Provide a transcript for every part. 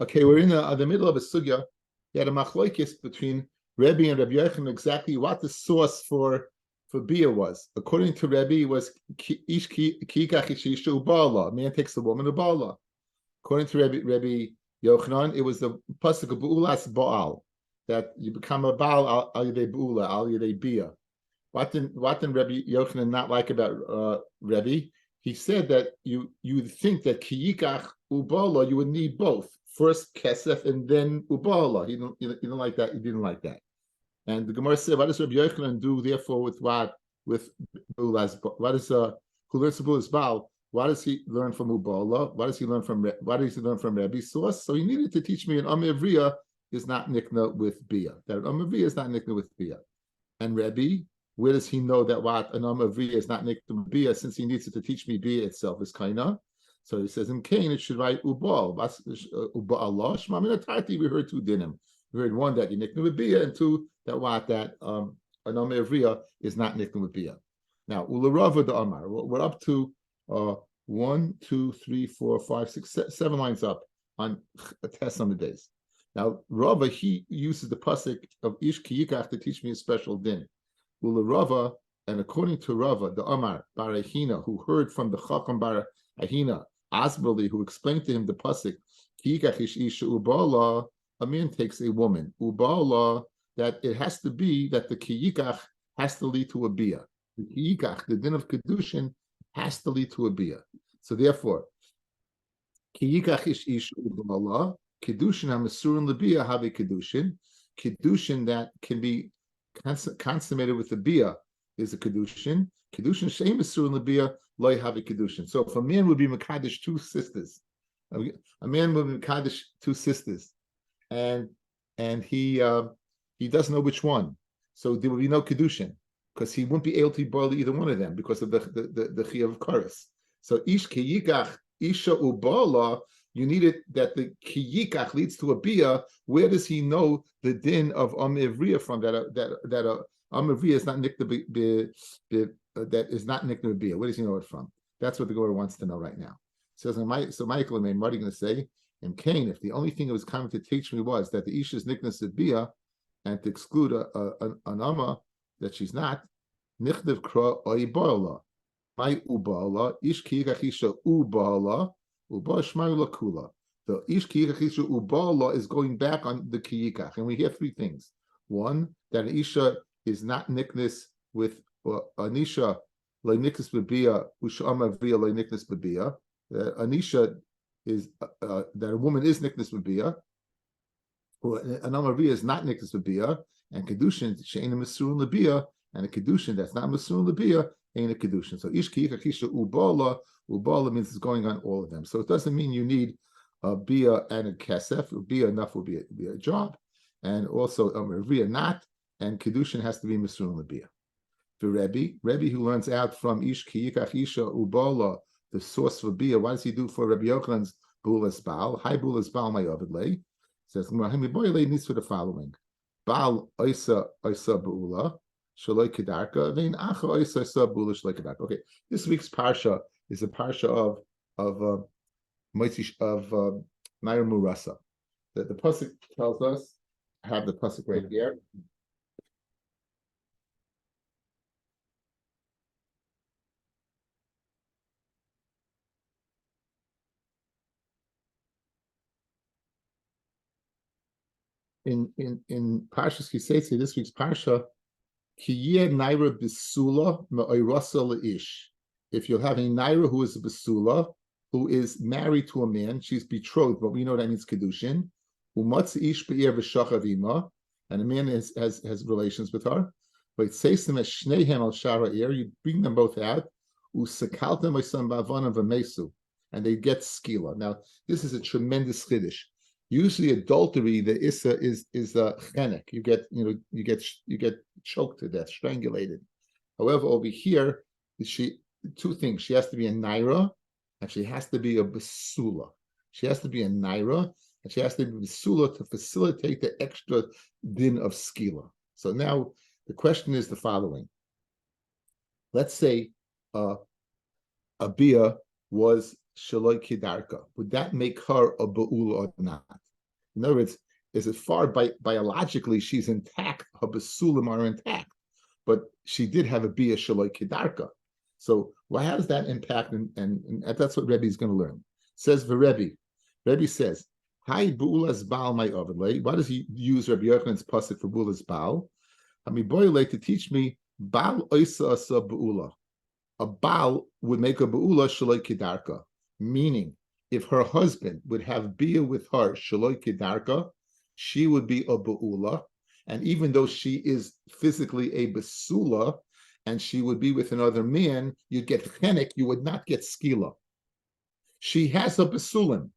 Okay, we're in the middle of a sugya. You had a machlokes between Rabbi and Rabbi Yochanan exactly what the source for bia was. According to Rabbi, it was ish kikach ish ubala. Man takes the woman ubala. According to Rabbi Yochanan, it was the pasuk of bu'ulas baal, that you become a baal al yedei bu'ula al yedei bia. What did Rabbi Yochanan not like about Rabbi? He said that you think that kiyikach ubala you would need both. First kesef and then ubala. He didn't like that. He didn't like that. And the Gemara said, what does Rabbi Yochanan do? Therefore, with what? With bulas? What is who learns from bulas baal? What does he learn from ubala? What does he learn from Rabbi's source? So he needed to teach me an amivriya is not nikna with bia. That an amivriya is not nikna with bia. And Rabbi, where does he know that what an amavriya is not nikna with bia? Since he needs it to teach me bia itself is kaina. So he says in Cain it should write ubal. Ubal shmaminatati. We heard two dinim. We heard one that you nikna with bia, and two that an amavriya is not nikna with bia. Now ularava the amar. We're up to 1, 2, 3, 4, 5, 6, 7 lines up on a test on the days. Now, Rava, he uses the pasuk of Ish Kiyikach to teach me a special din. Ula Rava, and according to Rava, the Amar Barahina, who heard from the Chacham Barahina, Asbali, who explained to him the pasuk, Kiyikach Ish Isha Ubala, a man takes a woman. Ubala, that it has to be that the Kiyikach has to lead to a bia. The Kiyikach, the din of Kidushin, has to lead to a bia. So therefore, Kiyikach Ish Isha Ubala, Kidushin HaMesurin L'Bia have a Kidushin. Kidushin that can be consummated with the Bia is a Kidushin. Kidushin Shein Mesurin L'Bia Loi have a Kidushin. So if a man would be Mekadesh two sisters, a man would be Mekadesh two sisters, and he doesn't know which one, so there will be no Kidushin because he won't be able to boil either one of them because of the Chiyuv of Karas. So Ish Kiyikach Isha Ubala. You need it that the kiyikach leads to a bia. Where does he know the din of amivriya from? That amivriya is not nikna that is not nikna bia. Where does he know it from? That's what the Gemara wants to know right now. So Michael, what are you going to say? In Cain, if the only thing it was coming to teach me was that the isha is nikna bia, and to exclude an amma that she's not, nichdev kra oibala, my ubala ish kiyikach isha ubala. Uba Shmaila Kula. The Ish Kiyikach Ubala is going back on the Kiyikach. And we hear three things. One, that an Isha is not nikness with an Isha like nikness bebia, Ushama via like nikness bebia. An Isha is that a woman is nikness bebia. An Amavia is not nikness bebia. And Kedushin, Shein Mesurun Labia, and a Kedushin that's not Mesurun Labia ain't a Kedushin. So Ish Kiyikach Ubala. Ubala means it's going on all of them. So it doesn't mean you need a bia and a kesef. Bia enough will be a job. And also a revia not. And Kedushin has to be Mesurin Labia. The Rabbi who learns out from Ish Kiyikach Isha Ubala, the source for bia, what does he do for Rabbi Yochanan's Bulas Baal? Hi Bulas Baal my Ovidlay. Says, needs for the following. Baal Isa Bu'ula, Shaloi Kedarka, Vein Acha Isa Bu'ula Shaloi Kedarka. Okay, this week's Parsha is a parsha of Naira Murasa. The pasuk tells us. I have the pasuk right here. In Parshas Kiseitzi, this week's parsha, Kiyeh Naira Bisula Me'oirasa Leish. If you have a Naira who is a Basula, who is married to a man, she's betrothed, but we know that means Kedushin. Ish Be'er V'shachavima, and a man has relations with her. But it says them as Shnehem al Shara Ir, you bring them both out, Usakaltem Oisam Bavanim V'mesu, and they get skila. Now, this is a tremendous chiddush. Usually, adultery, the issa is a chenek. You get choked to death, strangulated. However, over here, two things. She has to be a naira, and she has to be a basula. She has to be a naira, and she has to be a basula to facilitate the extra din of skila. So now the question is the following. Let's say a bia was shaloi kidarka. Would that make her a ba'ula or not? In other words, is it far biologically she's intact, her basulim are intact, but she did have a bia shaloi kedarka. So how does that impact? And that's what Rebbe is going to learn. Says the Rebbe says, "Hi bu'ulas baal my ovenlay." Why does he use Rabbi Yochanan's pasuk for bu'ulas baal? Boyle to teach me baal oisa asa bu'ula. A baal would make a bu'ula shaloi kedarka, meaning if her husband would have bia with her shaloi kedarka, she would be a bu'ula, and even though she is physically a basula, and she would be with another man, you'd get chenek, you would not get skila. She has a basulim,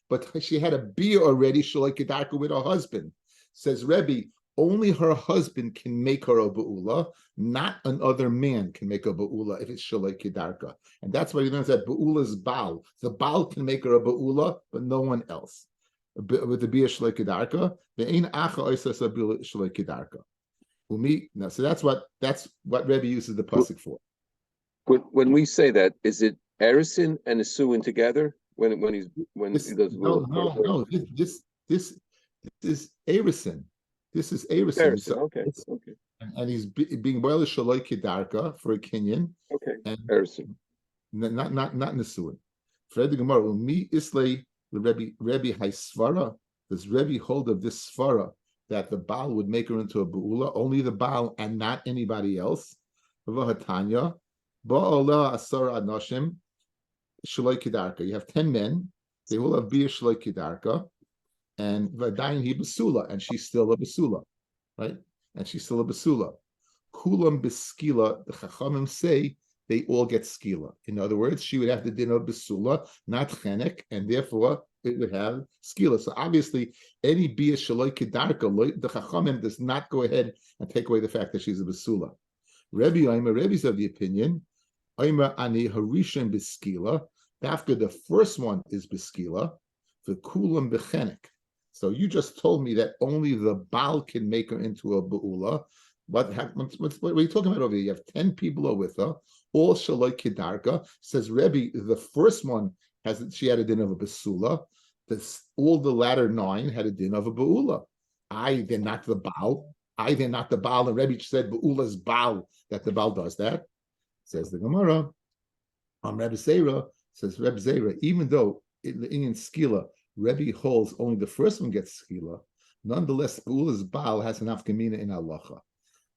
but she had a bia already shaloi kedarka with her husband. Says Rebbe, only her husband can make her a ba'ula, not another man can make a ba'ula if it's shaloi kedarka. And that's why he learns that ba'ula's baal. The baal can make her a ba'ula, but no one else. With the bia shaloi kedarka, the ein acha oisas a bia shaloi kedarka. Now, so that's what Rebbe uses the pasuk for. When we say that, is it Erison and Isuin together? When he does no. This is Erison. This is Erison. So, okay. And he's being boiled shaloi kedarka for a Kenyan. Okay. And Erison. Not Nesuin. Fred the Gemara, me islay the Rebbe Haisvara. Does Rebbe hold of this svara that the Baal would make her into a Bu'ula, only the Baal and not anybody else? Vahatanya, Ba'ala Asara Anoshim, Shaloi Kedarka. You have 10 men, they will have Bia Shaloi Kedarka, and Vadayin he Basula, and she's still a Basula, right? And she's still a Basula. Kulam Beskila, the Chachamim say they all get skila. In other words, she would have the din of Basula, not Chenek, and therefore it would have skila. So obviously, any bia shaloi kedarka, the chachamim does not go ahead and take away the fact that she's a basula. Rebbe's of the opinion, Oima ani harishon beskila. After the first one is beskila, the kulam bechenek. So you just told me that only the baal can make her into a ba'ula. What are you talking about over here? You have 10 people are with her, all shaloi kedarka. Says Rebbe, the first one she had a din of a basula. All the latter 9 had a din of a ba'ula. They're not the baal. They're not the baal. And Rebbe said ba'ula's baal, that the baal does that. Says the Gemara. Rebbe Zera, even though in the Indian skila, Rebbe holds only the first one gets skila, nonetheless, ba'ula's baal has an afkamina in halacha.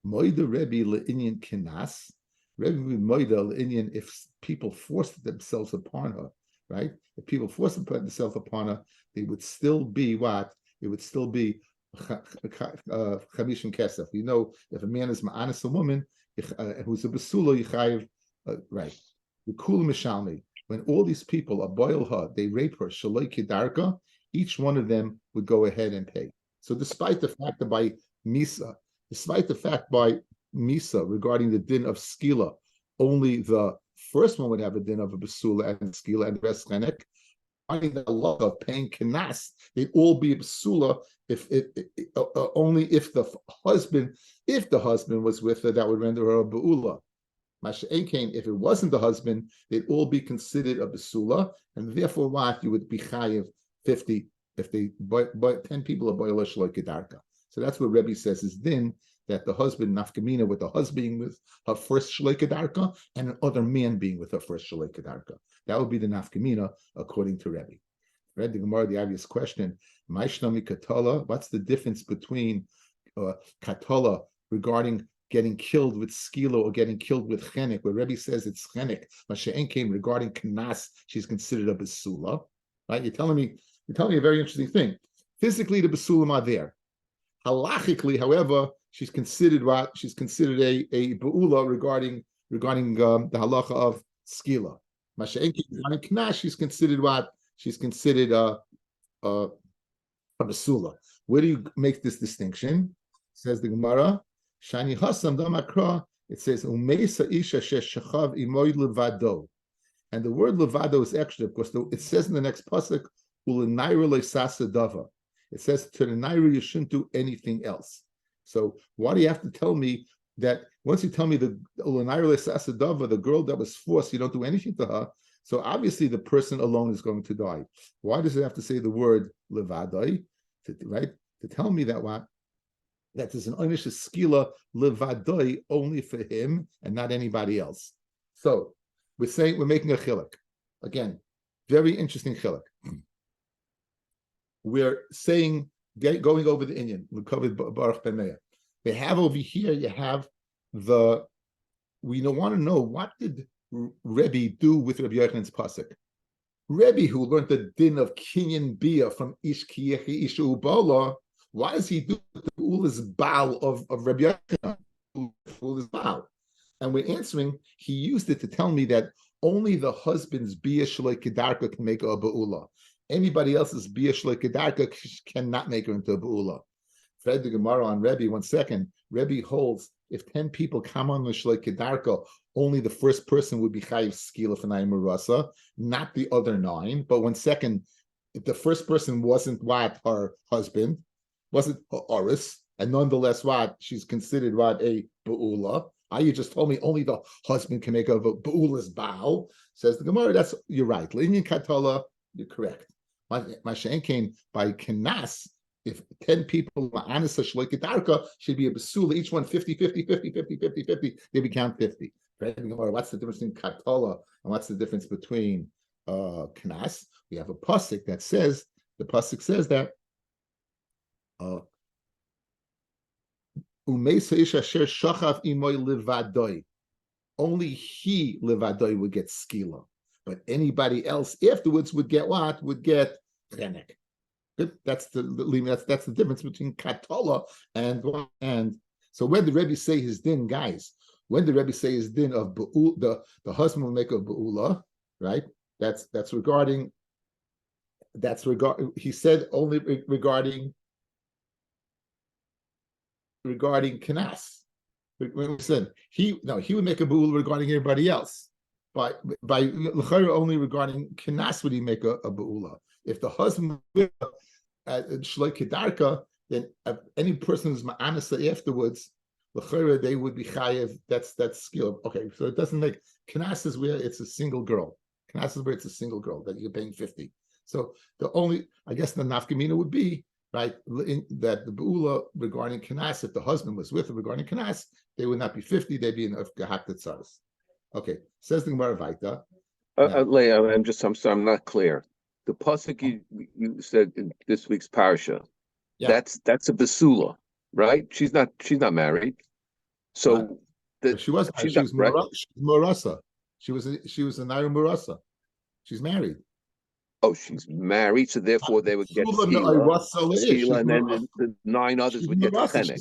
Moida Rebbe le'inyan kenas. Rebbe moida le'inyan if people forced themselves upon her. Right? If people force to put themselves upon her, they would still be what? It would still be chamishim kesef. You know, if a man is ma'anis a woman who's a basula, yichayev, right? The kul mishalmi. When all these people are boil her, they rape her, shaloi kedarka, each one of them would go ahead and pay. So despite the fact that by Misa regarding the din of skila, only the first one would have a din of a basula and skila and the rest chenek. Finding the law of paying kenas, they'd all be a basula only if the husband was with her, that would render her a baula. Masha'enkein, if it wasn't the husband, they'd all be considered a basula, and therefore what you would be chayiv 50 if they 10 people are boiler shloi kedarka. So that's what Rebbe says is din, that the husband nafkamina with the husband being with her first shalei kedarka and another man being with her first shalei kedarka. That would be the nafkamina according to Rebbe. Read the Gemara, the obvious question: Maishnami katola. What's the difference between katola regarding getting killed with skilo or getting killed with chenek? Where Rebbe says it's chenek. Masha'en came regarding kanas, she's considered a basula. Right? You're telling me a very interesting thing. Physically, the basulim are there. Halachically, however, she's considered what? She's considered a ba'ula regarding the halacha of skila. Masha'enki regarding knash, she's considered what? She's considered a basula. Where do you make this distinction? Says the Gemara, Shani Hasam Damakra. It says Umeisa Isha Sheshachav Imoid Levado, and the word Levado is extra because it says in the next pasuk Ulenaira Leisasa Dava. It says to the Naira you shouldn't do anything else. So why do you have to tell me that once you tell me the girl that was forced, you don't do anything to her? So obviously the person alone is going to die. Why does it have to say the word levadai? to tell me that what that there's an einish skila levadoi only for him and not anybody else. So we're making a chiluk again, very interesting chiluk. We're saying going over the Inyan. We covered Baruch Ben Meir. They have over here. You have we don't want to know what did Rebbe do with Rabbi Yochanan's pasuk. Rebbe, who learned the din of Kinyan Bia from Ish Kiyechi Ish Ubala, why does he do the Ula's Baal of Rabbi Yochanan? Ula's Baal. And we're answering, he used it to tell me that only the husband's Bia Shaloi Kedarka can make a Ba'ula. Anybody else's Bia Shaloi Kedarka cannot make her into a Ba'ula. Fred the Gemara on Rebbe, 1 second. Rebbe holds if 10 people come on the Shaloi Kedarka, only the first person would be Chayiv Skila F'nai Marasa, not the other 9. But 1 second, if the first person wasn't what her husband, wasn't her Oris, and nonetheless what she's considered what a Ba'ula. You just told me only the husband can make a Ba'ula's Baal. Says the Gemara, you're right. Linyan Katola, you're correct. My Shen came by Kenas. If 10 people Anasa Shaloi Kedarka should be a Basula, each one 50, 50, 50, 50, 50, 50, they become 50. What's the difference between Katola and what's the difference between Kenas? We have a pasuk that says, the pasuk says that only he levadoi would get skila, but anybody else afterwards would get what? Would get chenek. That's the difference between katola and so when the Rebbe say his din, guys, when the Rebbe say his din of the husband will make a beula, right? That's regarding he said only regarding Kenas. We said he would make a beula regarding everybody else. By l'chayra only regarding Kenas would he make a beula. If the husband Shloi Kedarka, then any person who's ma'anasa afterwards, l'chayra they would be chayev. That's skill. Okay, so it doesn't make Kenas is where it's a single girl. Kenas is where it's a single girl that you're paying 50. So the only, I guess, the nafkamina would be right that the beula regarding Kenas, if the husband was with her regarding Kenas, they would not be 50; they'd be in gehaktat tzaras. Okay, says the Gemara Vaita. Leah, I'm not clear. The pasuk you said in this week's parsha, that's a basula, right? She's not married, so she was Morasa. She was a Naira Morasa. She's married. Oh, she's married, so therefore they would get skila, and then the 9 others would get chenek.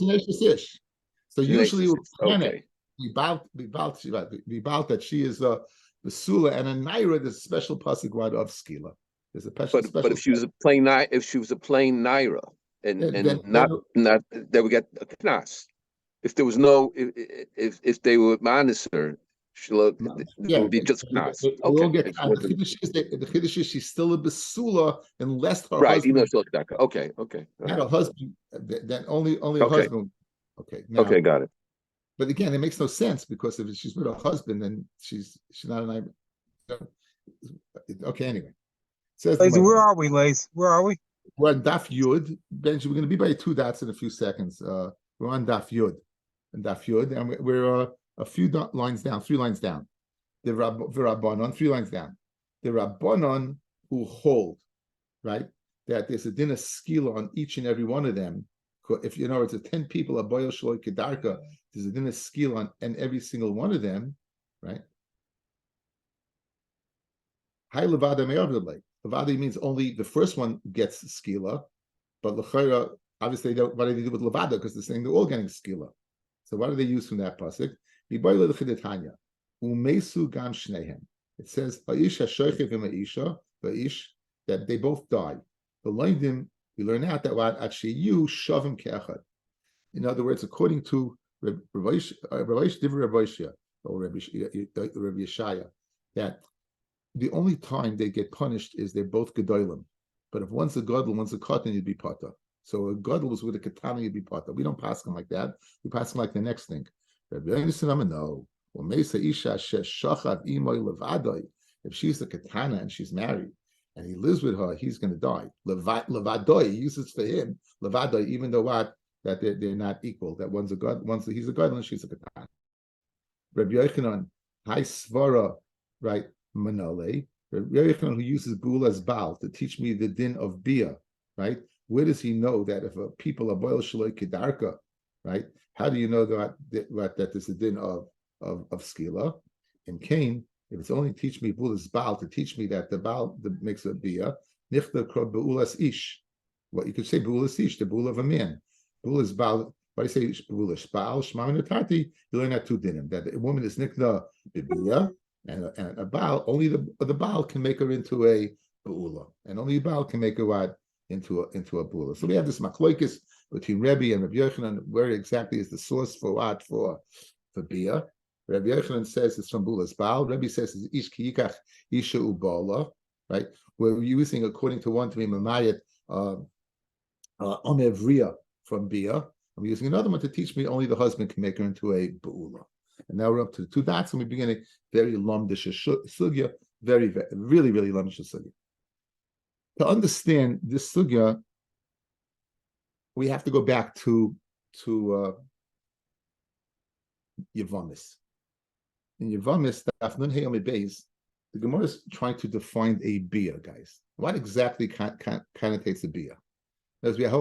So usually okay. We bout that she is a basula, and a Naira there's a special pasuk word of skila. There's a special. But if she was a plain naira, and not they would get a knas. If there was no, if they were maniser, it would be just knas. Okay. The chiddush is she's still a basula unless her husband. Right, okay. Not a husband. Then only a husband. Okay. Now, okay, got it. But again, it makes no sense because if she's with her husband, then she's not an. Okay, anyway. Lazy, where are we, Lazy? Where are we? We're on Daf Yud. Benji, we're going to be by 2 dots in a few seconds. We're on Daf Yud. And we're a few lines down, 3 lines down. The Rabbanon, 3 lines down. The Rabbanon who hold, right, that there's a din of skila on each and every one of them. If you know it's a 10 people, a boyo shloi kedarka, there's a din of skila on and every single one of them, right? High levada me'avdalei. Levada means only the first one gets skila, but l'chayra, obviously, what do they do with levada? Because they're saying they're all getting skila. So what do they use from that pasuk? Umesu gam shnehem. It says ha'isha shoichev v'ma'isha v'ish that they both die. The loindim we learn out that what aksheyu shavim ke'achad. In other words, according to Rabbi Yeshaya or Rabbi Yeshaya, that the only time they get punished is they're both gedolim. But if one's a gadol, one's a katan, you'd be pata. So a gadol was with a katana, you'd be pata. We don't pass them like that. We pass them like the next thing. Rabbi Yeshaya, no. If she's a katana and she's married, and he lives with her, he's going to die. Levadoi, he uses for him, Levadoi, even though what? That they're not equal, that he's a god, and she's a katan. Rabbi Yochanan, Hai Svara, right, Manole, Rabbi Yochanan, who uses Bul as Baal to teach me the din of Bia, right? Where does he know that if a people are boil shaloi kedarka, right? How do you know that there's a din of skila? In Cain, if it's only teach me Bul as Baal to teach me that the Baal makes a Bia, nichta krod Beulas ish. What you could say Beulas ish, the Bul of a man. Bul is Baal. Why do you say Beulas Baal? Shema Tati. You learn that two dinim. That a woman is nikna bibia, and a Baal, only the Baal can make her into a Beula, and only a Baal can make her what? Into a Beula. So we have this machloikis between Rabbi and Rabbi Yochanan. Where exactly is the source for what? For Bia? Rabbi Yochanan says it's from Beulas Baal. Rabbi says it's ish ki yikach isha ubala. Right? We're using, according to one to be mamayat omevriya from Bia. I'm using another one to teach me only the husband can make her into a Beula. And now we're up to the two dots, and we begin a very lamdish sugya, really lamdish sugya. To understand this sugya, we have to go back to Yevamis. In Yevamis, Daf Nun Hey Amid Beis, the Gemara is trying to define a bia, guys. What exactly connotates a bia? Because we have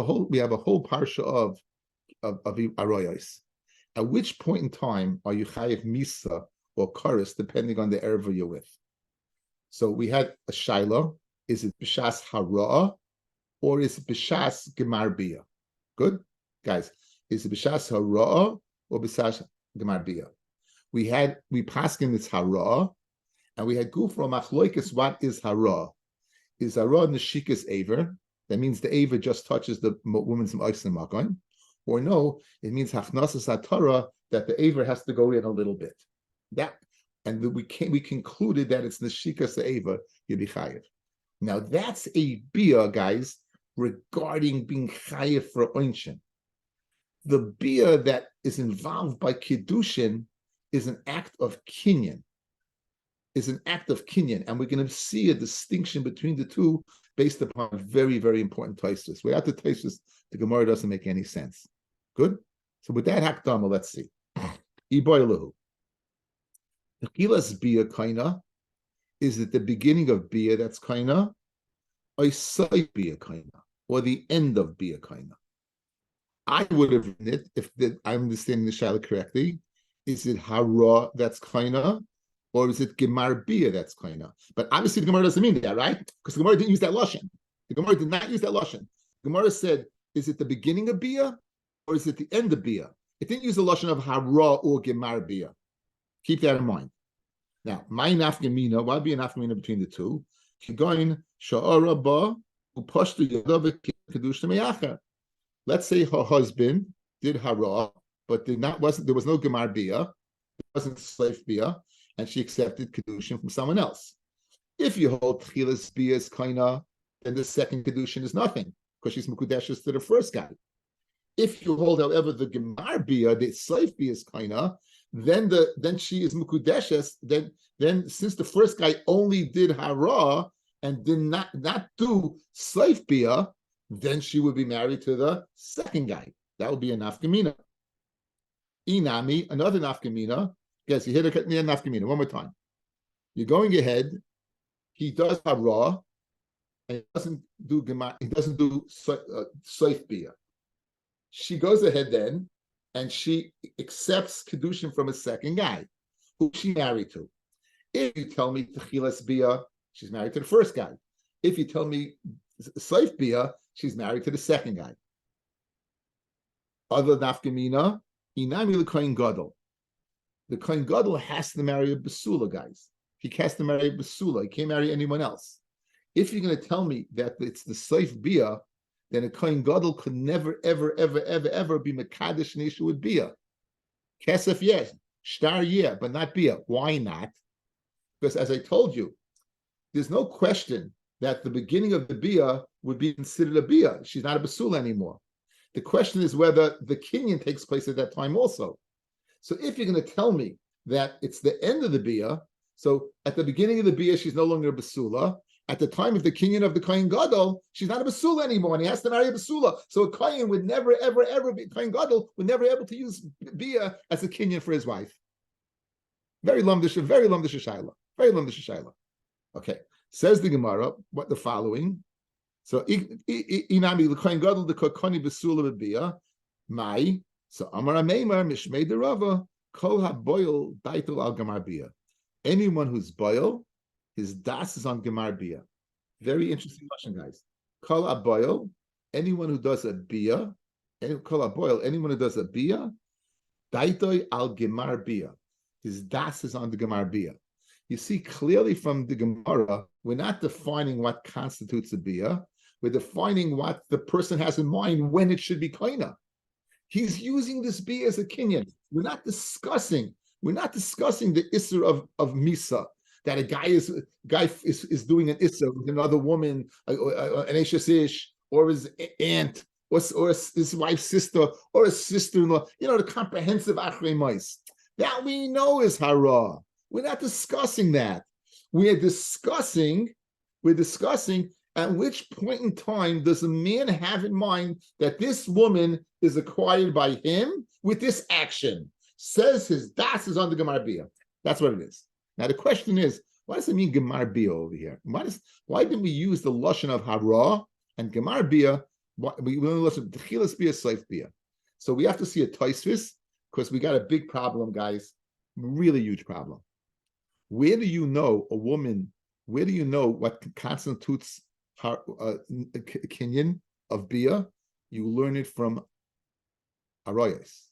a whole parsha of Aroyos. At which point in time are you chayiv misa or karis, depending on the erva you're with? So we had a shaila. Is it b'shas hara or is it b'shas gemar bia? Good, guys. Is it b'shas hara or b'shas gemar bia? We paskin this hara, and we had gufra machloikis. What is hara? Is hara neshikas aver? That means the aver just touches the woman's ma'asim makon. Or no, it means hachnasas atara, that the aver has to go in a little bit. We concluded that it's neshikas aver yibichayev. Now that's a bia, guys, regarding being chayev for oinshin. The bia that is involved by Kidushin is an act of kinyan. And we're going to see a distinction between the two based upon very, very important taisus. Without the taisus, the Gemara doesn't make any sense. Good? So with that hakdama, let's see. Iboilahu. Techilas bia kaina. Is it the beginning of bia that's kaina? Or side bia kaina? Or the end of bia kaina? I would have written it, if I'm understanding the shaila correctly. Is it hara that's kaina? Or is it gemar bia that's kaina? But obviously the Gemara doesn't mean that, right? Because the Gemara didn't use that lashon. The Gemara did not use that lashon. The Gemara said, is it the beginning of bia? Or is it the end of bia? It didn't use the lashon of hara or gemar bia. Keep that in mind. Now, my nafgamina, why be an nafgamina between the two? Let's say her husband did hara, but there was no gemar bia, it wasn't slave bia, and she accepted Kidushin from someone else. If you hold Tchilas bia is kaina, then the second Kidushin is nothing, because she's mukudeshes to the first guy. If you hold, however, the gemar bia, the slave bia is kaina, then she is mukudeshes. Then since the first guy only did hara and did not do slave bia, then she would be married to the second guy. That would be a nafkamina. Inami, another nafkamina. Yes, you hit a nafkamina one more time. You're going ahead. He does hara, and he doesn't do gemar. He doesn't do slave bia. She goes ahead then, and she accepts Kidushin from a second guy, who she married to. If you tell me Techilas bia, she's married to the first guy. If you tell me Slave bia, she's married to the second guy. Other nafkamina, inami l'kohen gadol. The kohen gadol has to marry a basula, guys. He has to marry a basula. He can't marry anyone else. If you're going to tell me that it's the slave bia, then a kohen gadol could never, ever be mekadesh an issue with bia. Kesef yes, shtar yeah, but not bia. Why not? Because as I told you, there's no question that the beginning of the bia would be considered a bia. She's not a basula anymore. The question is whether the kinyan takes place at that time also. So if you're going to tell me that it's the end of the bia, so at the beginning of the bia she's no longer a basula, At the time of the kinyan of the Kohen Gadol, she's not a basula anymore, and he has to marry a basula. So a Kohen would never, ever, ever be Kohen Gadol would never be able to use bia as a kinyan for his wife. Very lumdish shaila. Very lumdish shaila. Okay, says the Gemara. What the following? So inami the Kohen Gadol the kokoni basula bia mai. So Amar Ameimar Mishmei Derava Kol HaBoil Daitel Al Gamar Bia. Anyone who's boil, his das is on Gamar Bia. Very interesting question, guys. Kol HaBoil, anyone who does a bia, Kol HaBoil, anyone who does a bia, Daitoi Al Gamar Bia. His das is on the Gamar Bia. You see clearly from the Gemara, we're not defining what constitutes a bia. We're defining what the person has in mind when it should be koina. He's using this bia as a kinyan. We're not discussing the issur of misa, that a guy is doing an issur with another woman, an eshes ish, or his aunt, or his wife's sister, or his sister-in-law. The comprehensive achrei mais. That we know is hara. We're not discussing that. We're discussing at which point in time does a man have in mind that this woman is acquired by him with this action? Says his das is on the Gemar Bia. That's what it is. Now the question is, what does it mean Gemar Bia over here? Why didn't we use the lashon of hara and Gemar Bia? We only listen to Techilas Bia, Seif Bia. So we have to see a Tosfos because we got a big problem, guys. Really huge problem. Where do you know a woman? Where do you know what constitutes kinyan of bia? You learn it from Aroyas.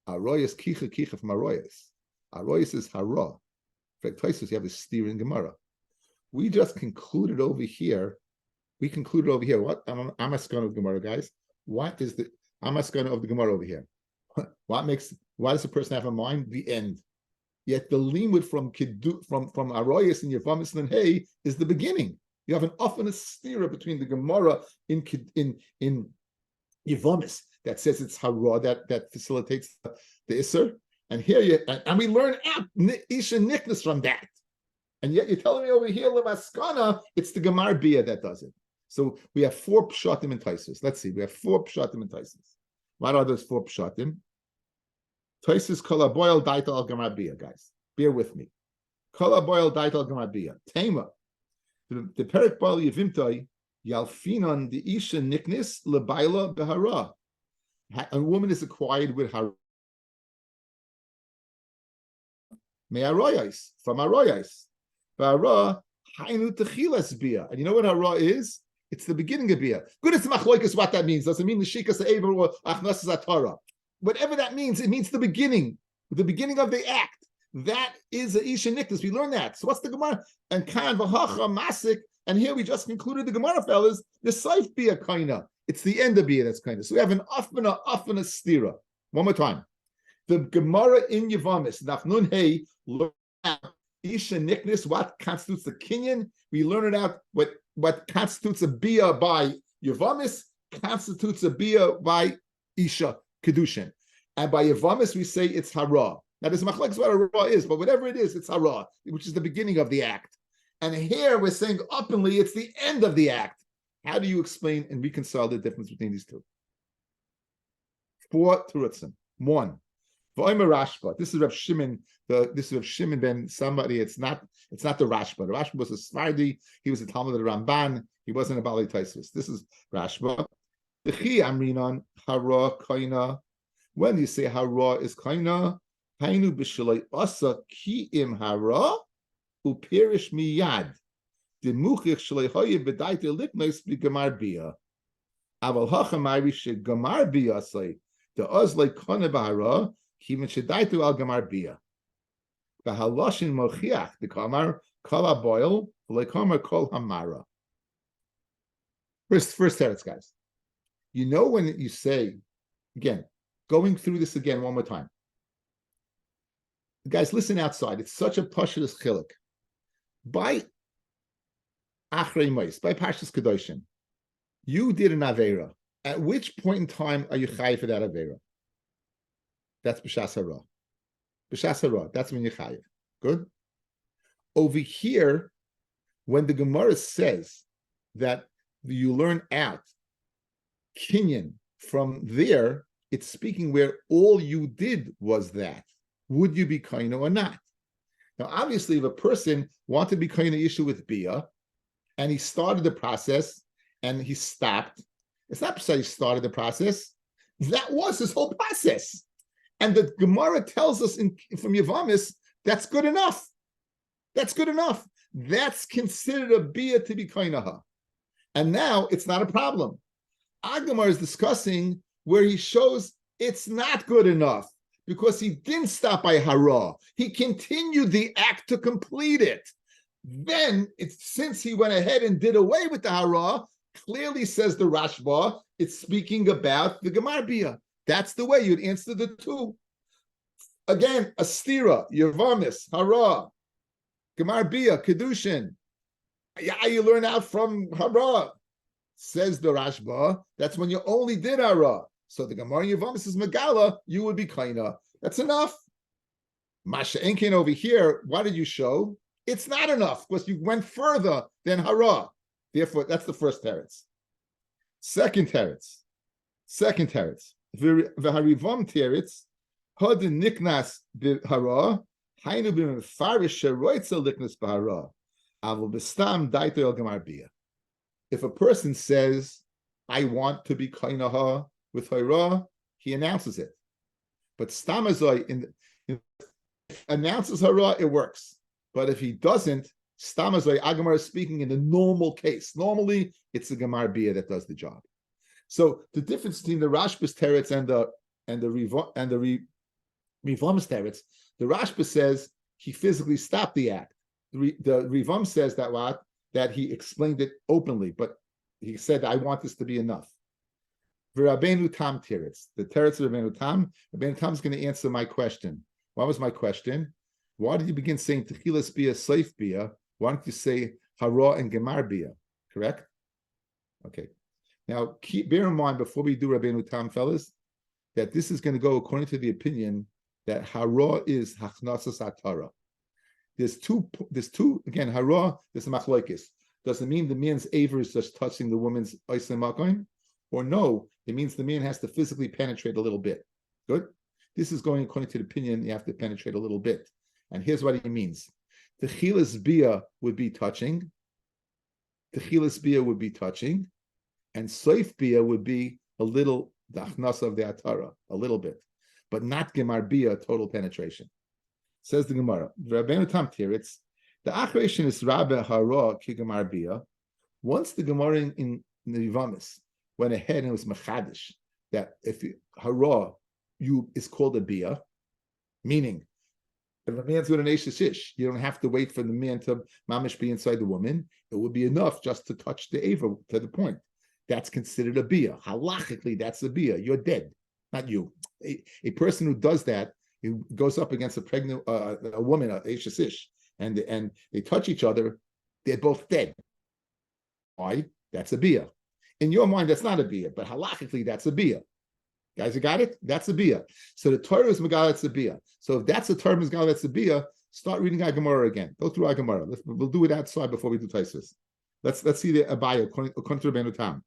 Aroyas kicha from Aroyas. Aroyas is hara. In fact, twice you have a steer in Gemara. We just concluded over here. What Amaskana of Gemara, guys? What is the Amaskana of the Gemara over here? Why does the person have in mind? The end. Yet the limud from Aroyas and Yevamis and Hey is the beginning. You have an often a stira between the Gemara in Yevamis that says it's hara that facilitates the Isser, and here and we learn out Isha Niklas from that, and yet you're telling me over here Lemaskana it's the Gemar Bia that does it. So we have 4 pshatim and Taisus. Let's see, we have 4 pshatim and Taisus. What are those 4 pshatim? Taisus kol boil daitel al Gemar Bia, guys. Bear with me. Kol boil daitel al Gemar Bia. Tema. The perek bal yevimtai yalfinon the isha niknis lebaila behara. A woman is acquired with hara. Me aroyais from aroyais. Bahara hainu techilas bia. And you know what hara is? It's the beginning of bia. Good, it's machloikas what that means. Doesn't mean the shikas ever or achnasas atara. Whatever that means, it means the beginning of the act. That is a Isha Nikdas. We learn that. So what's the Gemara? And Kan Vahacha Masik. And here we just concluded the Gemara, fellas. The Saif Bia Kaina. It's the end of Bia that's Kaina. So we have an Afana Stira. One more time. The Gemara in Yevamis, Nachnun Hey, learn out Isha Nikdas, what constitutes the Kinyan. We learn it out what constitutes a Bia by Yevamis, constitutes a Bia by Isha Kidushin. And by Yevamis, we say it's hara. Now, there's machlekes what hara is, but whatever it is, it's hara, which is the beginning of the act. And here we're saying openly, it's the end of the act. How do you explain and reconcile the difference between these two? 4 terutzim. 1. V'omer Rashba. This is Rav Shimon. This is Rav Shimon ben somebody. It's not the Rashba. The Rashba was a Svardi. He was a Talmud of the Ramban. He wasn't a Bali Taisus. This is Rashba. When you say hara is kaina, hainu b'shalei asa ki im hara upirish miyad. Demuchich shalei hoye b'daite liknos b'gamar bia. Aval hachamari shegamar bia say the ozlei kone b'hara kiven shedaite al gamar bia. B'haloshin mochiach the kamar kol haboil v'lei kamar kol hamara. First teretz, guys. You know when you say, again, going through this again one more time. Guys, listen outside. It's such a pashtus chiluk. By Achrei Mois, by Pashtus Kidushin, you did an Aveira. At which point in time are you chayiv for that Aveira? That's B'shas Hara. B'shas Hara, that's when you're chayiv. Good? Over here, When the Gemara says that you learn out kinyan from there, it's speaking where all you did was that. Would you be kaina or not? Now, obviously, if a person wanted to be kaina issue with bia, and he started the process and he stopped, it's not because he started the process. That was his whole process. And the Gemara tells us from Yavamis, that's good enough. That's good enough. That's considered a bia to be kainaha. And now it's not a problem. Agamar is discussing where he shows it's not good enough because he didn't stop by hara. He continued the act to complete it. Then, since he went ahead and did away with the hara, clearly says the Rashba, it's speaking about the Gemar Bia. That's the way you'd answer the two. Again, Astira, Yervamis, hara, Gemar Bia, Kidushin. Yeah, you learn out from hara. Says the Rashba, that's when you only did hara. So the Gemara Yervamis is Megala, you would be kaina. That's enough. Masha Enkin over here, what did you show? It's not enough because you went further than hara. Therefore, that's the first teretz. Second teretz. V'harivam teretz, had niknas b'hara, hainu b'mefarish sheroitza liknas b'hara, avol b'stam daito el gemar bia. If a person says, I want to be kainaha with hara, he announces it. But stamazoi announces hara, it works. But if he doesn't, stamazoi, Agamar is speaking in the normal case. Normally, it's the Gemar Bia that does the job. So the difference between the Rashba's teretz and the Rivam's teretz, the Rashba says he physically stopped the act. The Rivam says that he explained it openly, but he said, I want this to be enough. V'Rabbeinu Tam teretz, the teretz of Rabbeinu Tam is going to answer my question. What was my question? Why did you begin saying Techilas Bia, Seif Bia? Why don't you say Hara and Gemar Bia? Correct? Okay. Now, bear in mind, before we do Rabbeinu Tam, fellas, that this is going to go according to the opinion that Hara is Hachnasas Atara. There's two, again, Hara, there's a machlokes. Does it mean the man's aver is just touching the woman's Oisem Makoin? Or no, it means the man has to physically penetrate a little bit. Good? This is going according to the opinion, you have to penetrate a little bit. And here's what he means. Techilas Bia would be touching. Techilas Bia would be touching. And Seif Bia would be a little, the Achnasa of the Atara, a little bit. But not Gemar Bia, total penetration. Says the Gemara. Rabbeinu Tam teretz, the Achreishin is Rabbe Hara ki Gemar Bia. Once the Gemara in the Yivamis went ahead and it was Machadish, that if Hara is called a Bia, meaning if a man's with an Eish, you don't have to wait for the man to mamish be inside the woman. It would be enough just to touch the Ava to the point. That's considered a Bia. Halachically, that's a Bia. You're dead, not you. A person who does that, who goes up against a pregnant a woman, a Eish, and they touch each other, they're both dead. Why? That's a Bia. In your mind, that's not a Bia, but halachically, that's a Bia. Guys, you got it? That's a Bia. So the Torah is Megal, that's a Bia. So if that's the Torah Megal, that's a Bia, start reading Agamara again. Go through Agamara. We'll do it outside before we do Taisus. Let's see the Abaya, according to Rabbeinu Tam.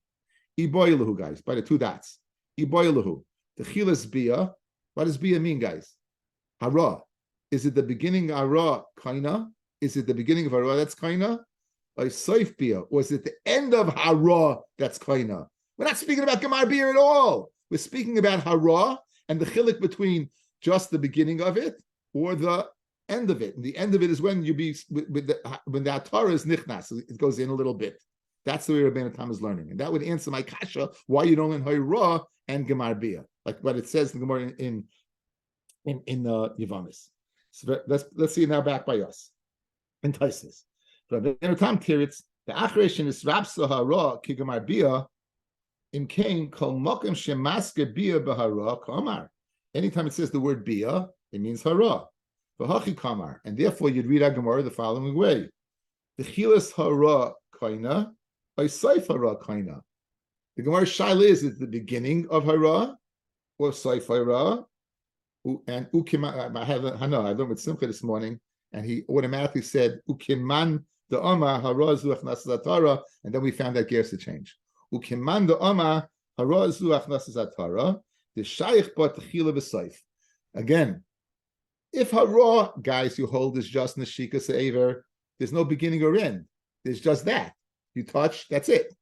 Iboilahu, guys, by the two dots. Iboilahu. The Chilas Bia. What does Bia mean, guys? Hara. Is it the beginning of Hara, Kaina? Is it the beginning of Hara that's Kaina? Or Seif Bia? Or is it the end of Hara that's Kaina? We're not speaking about Gemar Bia at all. We're speaking about hara and the chilik between just the beginning of it or the end of it. And the end of it is when when the atara is nichnas, it goes in a little bit. That's the way Rabbeinu Tam is learning, and that would answer my kasha why you don't learn hara and Gemar Bia, like what it says in the Gemara in Yivamis. So let's see now back by us in Taisis. Rabbeinu Tam teretz the achreshin is rapsa hara ki Gemar Bia. In Cain, kol mokem shemaske bia b'hara kamar. Anytime it says the word bia, it means hara. V'hachi kamar, and therefore you'd read our Gemara the following way: the chilas hara kaina, by seif hara kaina. The Gemara shaila is it the beginning of hara or seif hara? And ukima, I learned with Simcha this morning, and he automatically said ukiman the Oma harazu achnasas atara, and then we found that gersa change. Ukiman the Oma harazu achnasas atara, the shaykh bat techila b'seif. Again, if hara, guys, you hold is just neshika se'aver, there's no beginning or end. There's just that. You touch, that's it.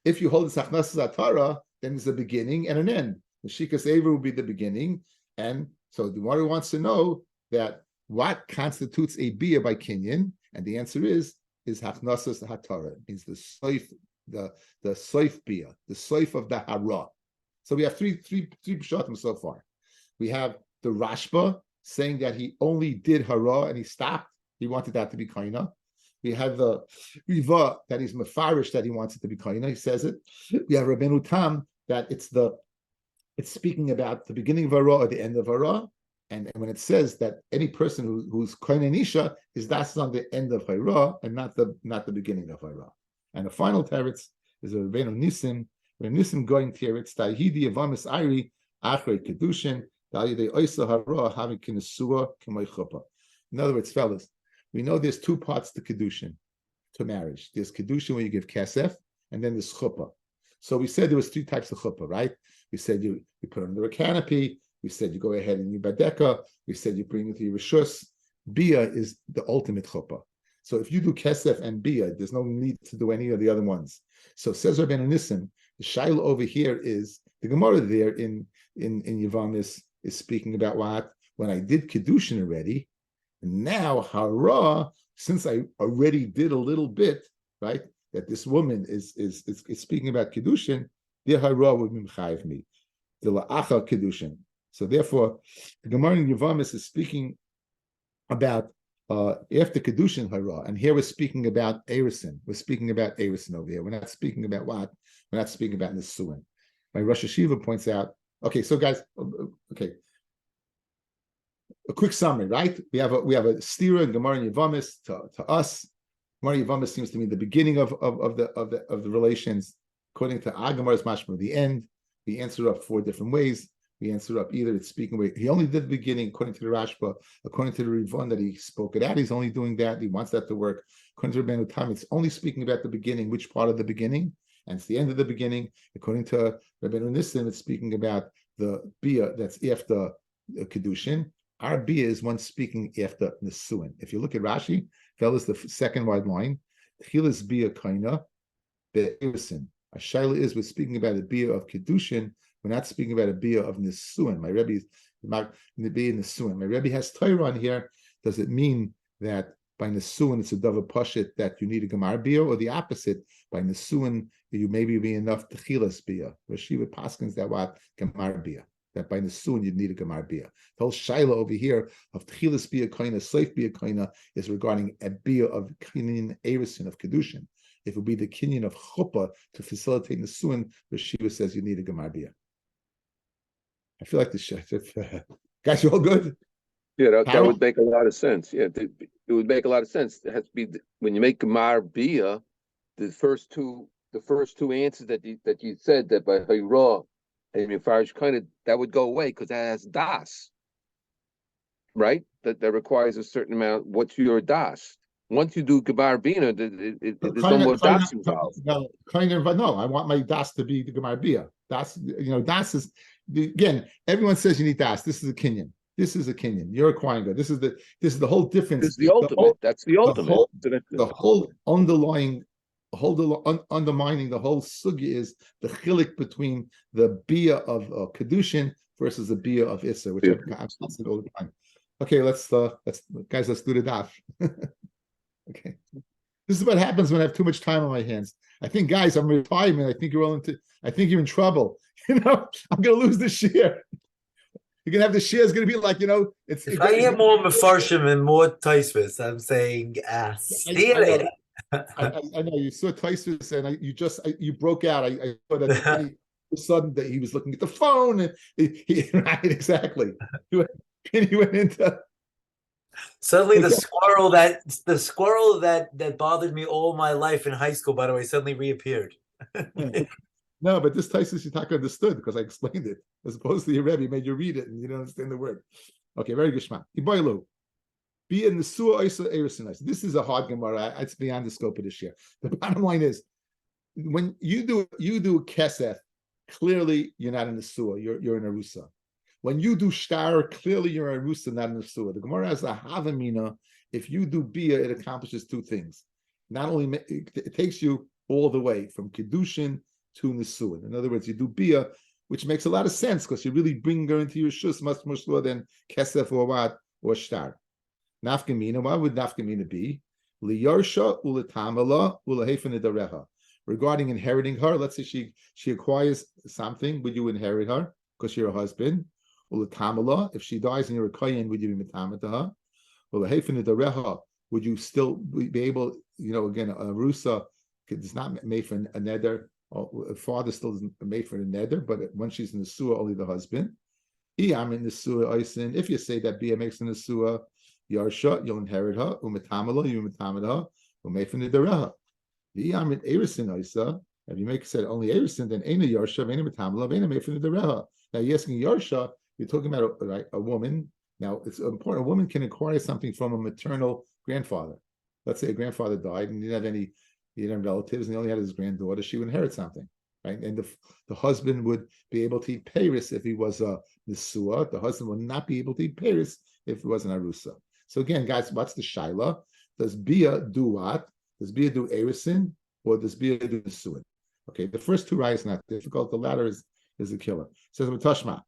If you hold the achnasas atara, then there's a beginning and an end. Neshika se'aver will be the beginning, and so the one who wants to know that what constitutes a bia by kinyan, and the answer is hachnasas hatara. It means the soif, the soif bia, the soif of the hara. So we have three pshatim so far. We have the Rashba saying that he only did hara and he stopped. He wanted that to be kaina. We have the Riva that he's mefarish that he wants it to be kaina. He says it. We have Rabbeinu Tam that it's speaking about the beginning of hara or the end of hara. And when it says that any person who's kohen isha is that's on the end of hara and not the beginning of hara. And the final teretz is a Rabbeinu Nisim. When Nisim going teretz tahidi avamis ari achrei Kidushin da'yidei oisa hara having kinesua k'may chuppah. In other words, fellas, we know there's two parts to Kidushin, to marriage. There's Kidushin where you give kesef, and then there's chuppah. So we said there was three types of chuppah, right? We said you put it under a canopy. We said you go ahead and you badeka. We said you bring it to your rishus. Bia is the ultimate chuppah. So if you do kesef and bia, there's no need to do any of the other ones. So says Rabbeinu Nisim, the shaila over here is the Gemara there in Yavam is speaking about what when I did Kidushin already, and now hara, since I already did a little bit, right? That this woman is speaking about Kidushin, the hara would mechayiv me, the la'achal Kidushin. So therefore, the Gemara in Yavamis is speaking about after Kedushin hara, and here we're speaking about Erison. We're speaking about Erison over here. We're not speaking about what? We're not speaking about Nisuin. My Rosh Hashiva points out. Okay, so guys, okay, a quick summary, right? We have a stira in Gemara in Yavamis to us. Gemara in Yavamis seems to mean the beginning of the relations. According to Agamara's mashma, the end. We answer up 4 different ways. We answer up either it's speaking away. He only did the beginning according to the Rashba, according to the Rivon that he spoke it out. He's only doing that. He wants that to work. According to Rabbeinu Tam, it's only speaking about the beginning, which part of the beginning, and it's the end of the beginning. According to Rabbeinu Nisim, it's speaking about the bia that's after Kedushin. Our bia is one speaking after Nesuin. If you look at Rashi, fellas, the second wide line, Chilas bia kaina be'irisin. Our shaila is we're speaking about the bia of Kedushin. We're not speaking about a bia of Nisuin. My Rebbe is the bia Nisuin. My Rebbe has Torah on here. Does it mean that by Nisuin it's a davar pashit that you need a gemar bia, or the opposite? By Nisuin you maybe be enough techilas bia. Rashiva paskins that what gemar bia. That by Nisuin you'd need a gemar bia. The whole shaila over here of techilas bia koina, seif bia koina is regarding a bia of kinyan erisin of kedushin. If it would be the kinyan of chuppah to facilitate Nisuin, Rashiva says you need a gemar bia. I feel like the shit. Guys, you all good? Yeah, that would make a lot of sense. Yeah, it would make a lot of sense. It has to be when you make Gemar Bia, the first two answers that you said that by Hayra and Mefarish kind of that would go away because that has das, right? That requires a certain amount. What's your das? Once you do Gemar Bina, there's no more das involved. No, I want my das to be the Gemar Bia. Das, das is. Again, everyone says you need das. This is a kinyan. This is a kinyan. You're a Kohen Gadol. This is the whole difference. This is the ultimate. That's the ultimate. The whole undermining the whole sugya is the chilik between the bia of Kedushin versus the bia of Issa, which I'm saying all the time. Okay, let's do the daf. Okay, this is what happens when I have too much time on my hands. I think, guys, I'm retirement. I think you're in trouble. I'm going to lose the share. You're going to have the share is going to be like, it's. If I hear more Mefarshim and more Taisvis, I'm saying, see you later. I know you saw Taisvis and you broke out. I saw that all of a sudden that he was looking at the phone and he right, exactly. He went into. Suddenly the squirrel that bothered me all my life in high school, by the way, suddenly reappeared. No, but this Taisus Yitaka understood because I explained it. As opposed to your Rebbe made you read it and you don't understand the word. Okay, very good. Shema. Iboilu. Be in the Suah Isa Erisin. This is a hard Gemara. It's beyond the scope of this year. The bottom line is, when you do kesef, clearly you're not in the Suah. You're in Arusa. When you do shtar, clearly you're in Arusa, not in the Suah. The Gemara has a havamina. If you do bia, it accomplishes two things. Not only it takes you all the way from Kidushin to Nisuin. In other words, you do bia, which makes a lot of sense because you really bring her into your shus much more slower than kesef or what or shtar. Nafkamina, what would nafkamina be? Liyarsha ulatamala ulahefin idareha. Regarding inheriting her, let's say she acquires something, would you inherit her because you're a husband? Ulatamala, if she dies and you're a kohen, would you be metamet to her? Ulahefin idareha, would you still be able, again, a rusa is not made for a neder. A father still isn't made for a neder, but when she's in the suah, only the husband. I'm in the suah, if you say that bia makes in the suah, Yarsha, you'll inherit her. Umatamala, you metamet her. Umefin idareha. I'm in Erisin Isa. If you said only Erisin, then Aina Yarsha, Aina Metamala, Aina Mefin idareha. Now you're asking Yarsha, you're talking about a woman. Now it's important. A woman can acquire something from a maternal grandfather. Let's say a grandfather died and he didn't have any relatives, and he only had his granddaughter. She would inherit something, right? And the husband would be able to eat Paris if he was a Nesua. The husband would not be able to eat Paris if it was an Arusa. So again, guys, what's the shaila? Does Bia do what? Does Bia do Erisin or does Bia do Nesuin? Okay, the first two rayas not difficult. The latter is a killer. It says Matashma.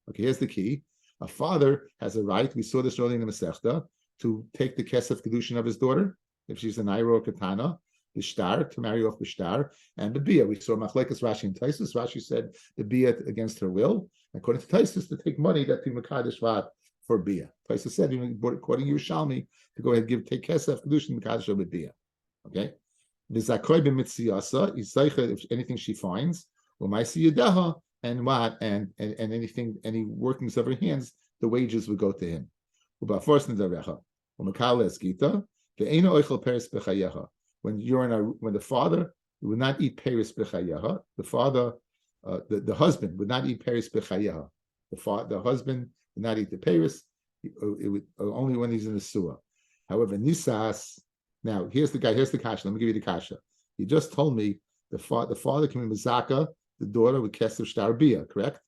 Okay, here's the key. A father has a right, we saw this earlier in the Masechta, to take the kesef Kidushin of his daughter, if she's an Naira or Katana, Bishtar, to marry off Bishtar, and the Bia. We saw Machlekes Rashi and Taisus. Rashi said the Bia against her will. According to Taisus, to take money that to Mekadesh Vat for Bia. Taisus said, according to Yerushalmi, to go ahead and take kesef Kidushin Mekadesh of Bia. Okay? V'zakoy b'mitziasa, if anything she finds, u'maisi yedaha, and what, and anything, any workings of her hands, the wages would go to him. When you're when the father would not eat peris b'chayeha, the father, the husband would not eat peris b'chayeha. The husband would not eat the peris. It would only when he's in the suah. However, nisas. Now here's the kasha. Let me give you the kasha. You just told me the father can be mezaka the daughter with kesef shtar bia, correct?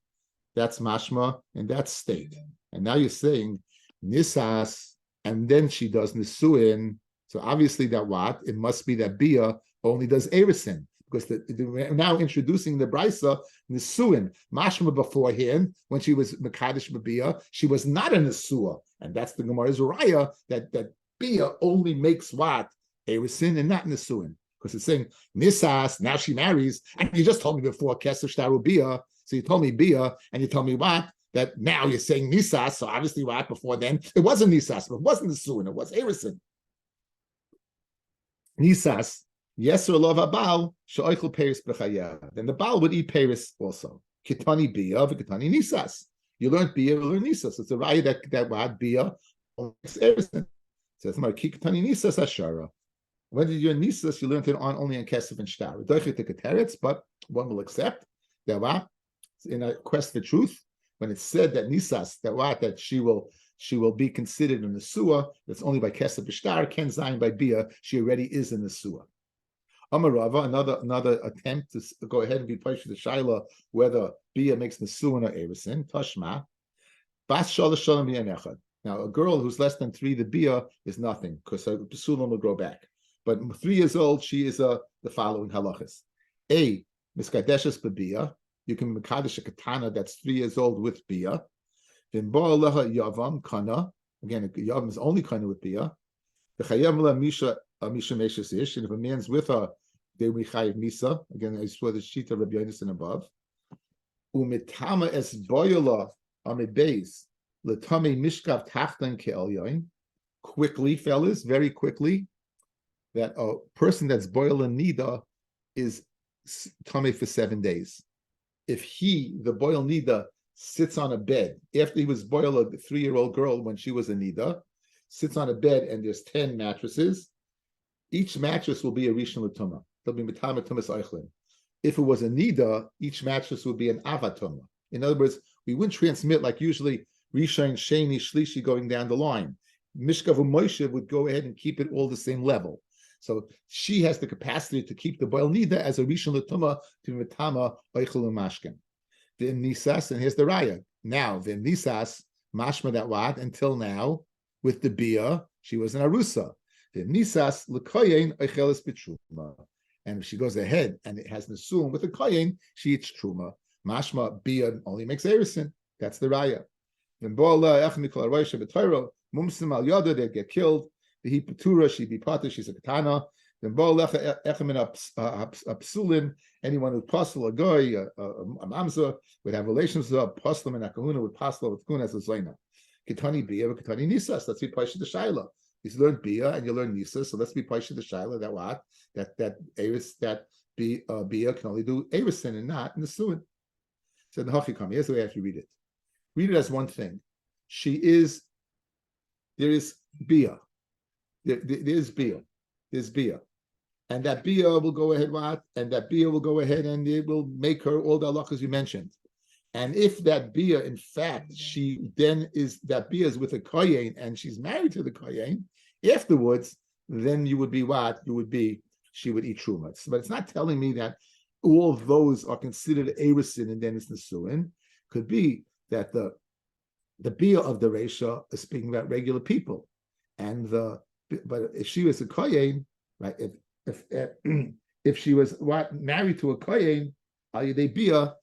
That's mashma and that's state. And now you're saying nisas, and then she does nisuin. So obviously that what? It must be that bia only does erisin, because we're now introducing the brisa nisuin. Mashma beforehand, when she was mekadesh bia, she was not a nisua, and that's the Gemara's raya that bia only makes what? Erisin and not nisuin. Because it's saying nisas, now she marries, and you just told me before kesef shtaru bia, so you told me bia, and you told me what? That now you're saying nisas, so obviously what? Before then, it wasn't nisas, but it wasn't the suin, it was erison. Nisas, yes or love abal, she'oichel peris b'chayah. Then the baal would eat peris also. Kitani bia, v'kitani nisas. You learned bia, you learned nisas. It's a raya that what bia is erison. It says, kitani nisas ashara. When did you in nisas? You learned it only on kesef and shtar. But one will accept that what? In a quest for truth, when it's said that nisas, that she will be considered in the suah, that's only by kesef b'shtar, ken zayin by bia, she already is in the suah. Amarava, another attempt to go ahead and be placed for the shaila whether bia makes the suah or erisin. Tashma, bas shalosh shalom b'yanechad. Now, a girl who's less than 3, the bia is nothing because her psulim will grow back. But 3 years old, she is the following halachas. A, miskadeshes b'bia. You can mekadesh a katana that's 3 years old with bia. Then bo'aleha yavam kana. Again, yavam is only kana with bia. The chayav la misha meshes ish. And if a man's with her, they will chayav misa. Again, I saw the sheet of Rabbi Yonasan above. Umitama es boyala amid beis letame mishkav tachtan ke'el yain. Quickly, fellas, very quickly, that a person that's boiling nida is tamei for 7 days. If the boil nida, sits on a bed after he was boil a 3-year-old girl when she was a nida, sits on a bed and there's 10 mattresses, each mattress will be a rishon l'tumah. There'll be mitama tumas eichlin. If it was a nida, each mattress would be an avatuma. In other words, We wouldn't transmit like usually Rishon, Sheni, Shlishi going down the line. Mishkav and Moshe would go ahead and keep it all the same level. So she has the capacity to keep the boil nida as a Rishon Latuma to Mitama Oichel Mashkin. The Nisas, and here's the Raya. Now, the Nisas, mashma that what? Until now, with the Bia, she was an Arusa. The Nisas, L'koyen Oicheles B'Truma. And if she goes ahead and it has Nesum with the Koyen, she eats Truma. Mashma Bia only makes Erison. That's the Raya. Then Bola, Echmikol Aroisha B'Toiro, Mumsim Al Yoda, they get killed. The Hipatura, she be Pata, she's a Katana. Then Bola, Echemin Apsulin, anyone who's Pasal, a Goy, a Mamza, would have relations with Paslam and Akahuna, with Pasla, with Kun as a Zaina. Kitani Bia, Kitani Nisas, that's be Paisha the Shaila. You learn Bia and you learn Nisa, so let's be Paisha the Shaila, that what? That Eris, that Bia can only do Erison and not Nesuin. So the Hachikam, here's the way I have to read it. Read it as one thing. There is Bia. There's Bia. There's Bia. And that Bia will go ahead, what? And that Bia will go ahead and it will make her all the halachas you mentioned. And if that Bia, in fact, that Bia is with a Koyen and she's married to the Koyen, afterwards, then you would be what? She would eat Truma. But it's not telling me that all of those are considered Erison and then it's Nesuin. Could be that the Bia of the Resha is speaking about regular people. But if she was a Koyen, right? If she was married to a Koyen, they Bia,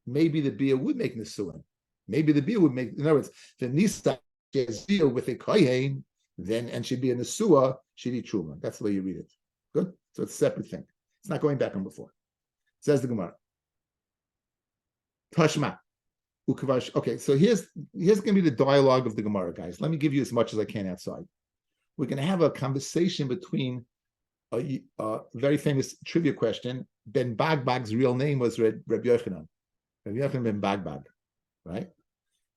maybe the Bia would make Nesuin. Maybe the Bia would make, in other words, the Nisa is Bia with a Kohen, then, and she'd be a Nesua, she'd eat Truma. That's the way you read it. Good? So it's a separate thing. It's not going back on before. Says the Gemara. Tashma. Ukavash. Okay, so here's going to be the dialogue of the Gemara, guys. Let me give you as much as I can outside. We're going to have a conversation between a very famous trivia question. Ben Bagbag's real name was Rabbi Yochanan. Rabbi Yochanan ben Bagbag, right?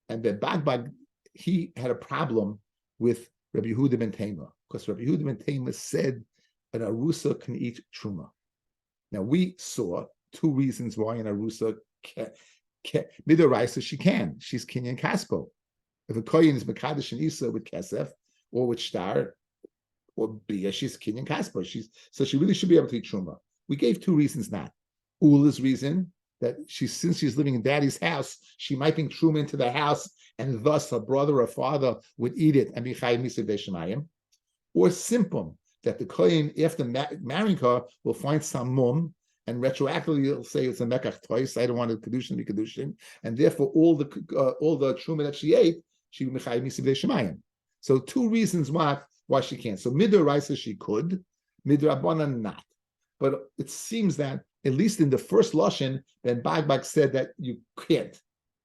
And Ben Bagbag, he had a problem with Rabbi Yehuda ben Tema, because Rabbi Yehuda ben Tema said an Arusa can eat Truma. Now, we saw two reasons why an Arusa Midoraisa she can. She's Kinyan Kaspo. If a Koyin is Mekadosh and Isa with Kesef, or with Shtar, or Bia, she's Kinyan Kaspo. So she really should be able to eat Truma. We gave two reasons not. Ula's reason, that since she's living in daddy's house, she might bring Truma into the house, and thus her brother or father would eat it and be Chayim Misa Veshemayim. Or Simpum, that the Kohen, after marrying her, will find some mum, and retroactively he'll say it's a Mekach twice. I don't want a Kidushin to be Kidushin, and therefore all the Truma that she ate, she would be Chayim Misa Veshemayim. So two reasons why she can't. So Midoraisa she could, Midrabanan not. But it seems that at least in the first Lashon, Ben Bagbag said that you can't.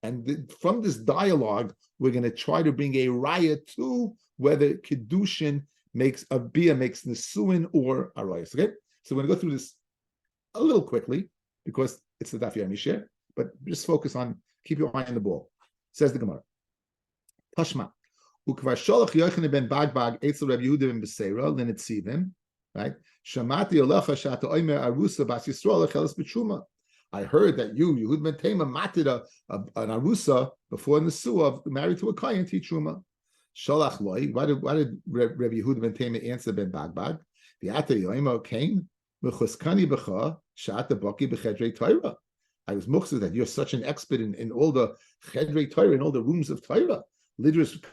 And from this dialogue, we're going to try to bring a raya to whether Kidushin makes a Bia makes Nesuin or a raya. Okay? So we're going to go through this a little quickly because it's the Daf Yomi share, but just focus on, keep your eye on the ball. Says the Gemara. Tashma. Ukvar Sholach Yochanan ben Bagbag Eitzel Rabbi Yehuda ben Beseira Lenitzivim, right? Shamati Alecha Shata Oimer Arusa Bas Yisrael Lecheles B'Truma. I heard that Yehud ben Tema mated an Arusa before Nesua, married to a Kohen, to Truma. Sholach Loi. Why did Rabbi Yehud ben Tema answer ben Bagbag? The Ata Yoima came Mechuskani B'cha Shata Baki B'Chedrei Torah. I was muchzah that you're such an expert in all the Chedrei Torah, in all the rooms of Torah. Lidrus,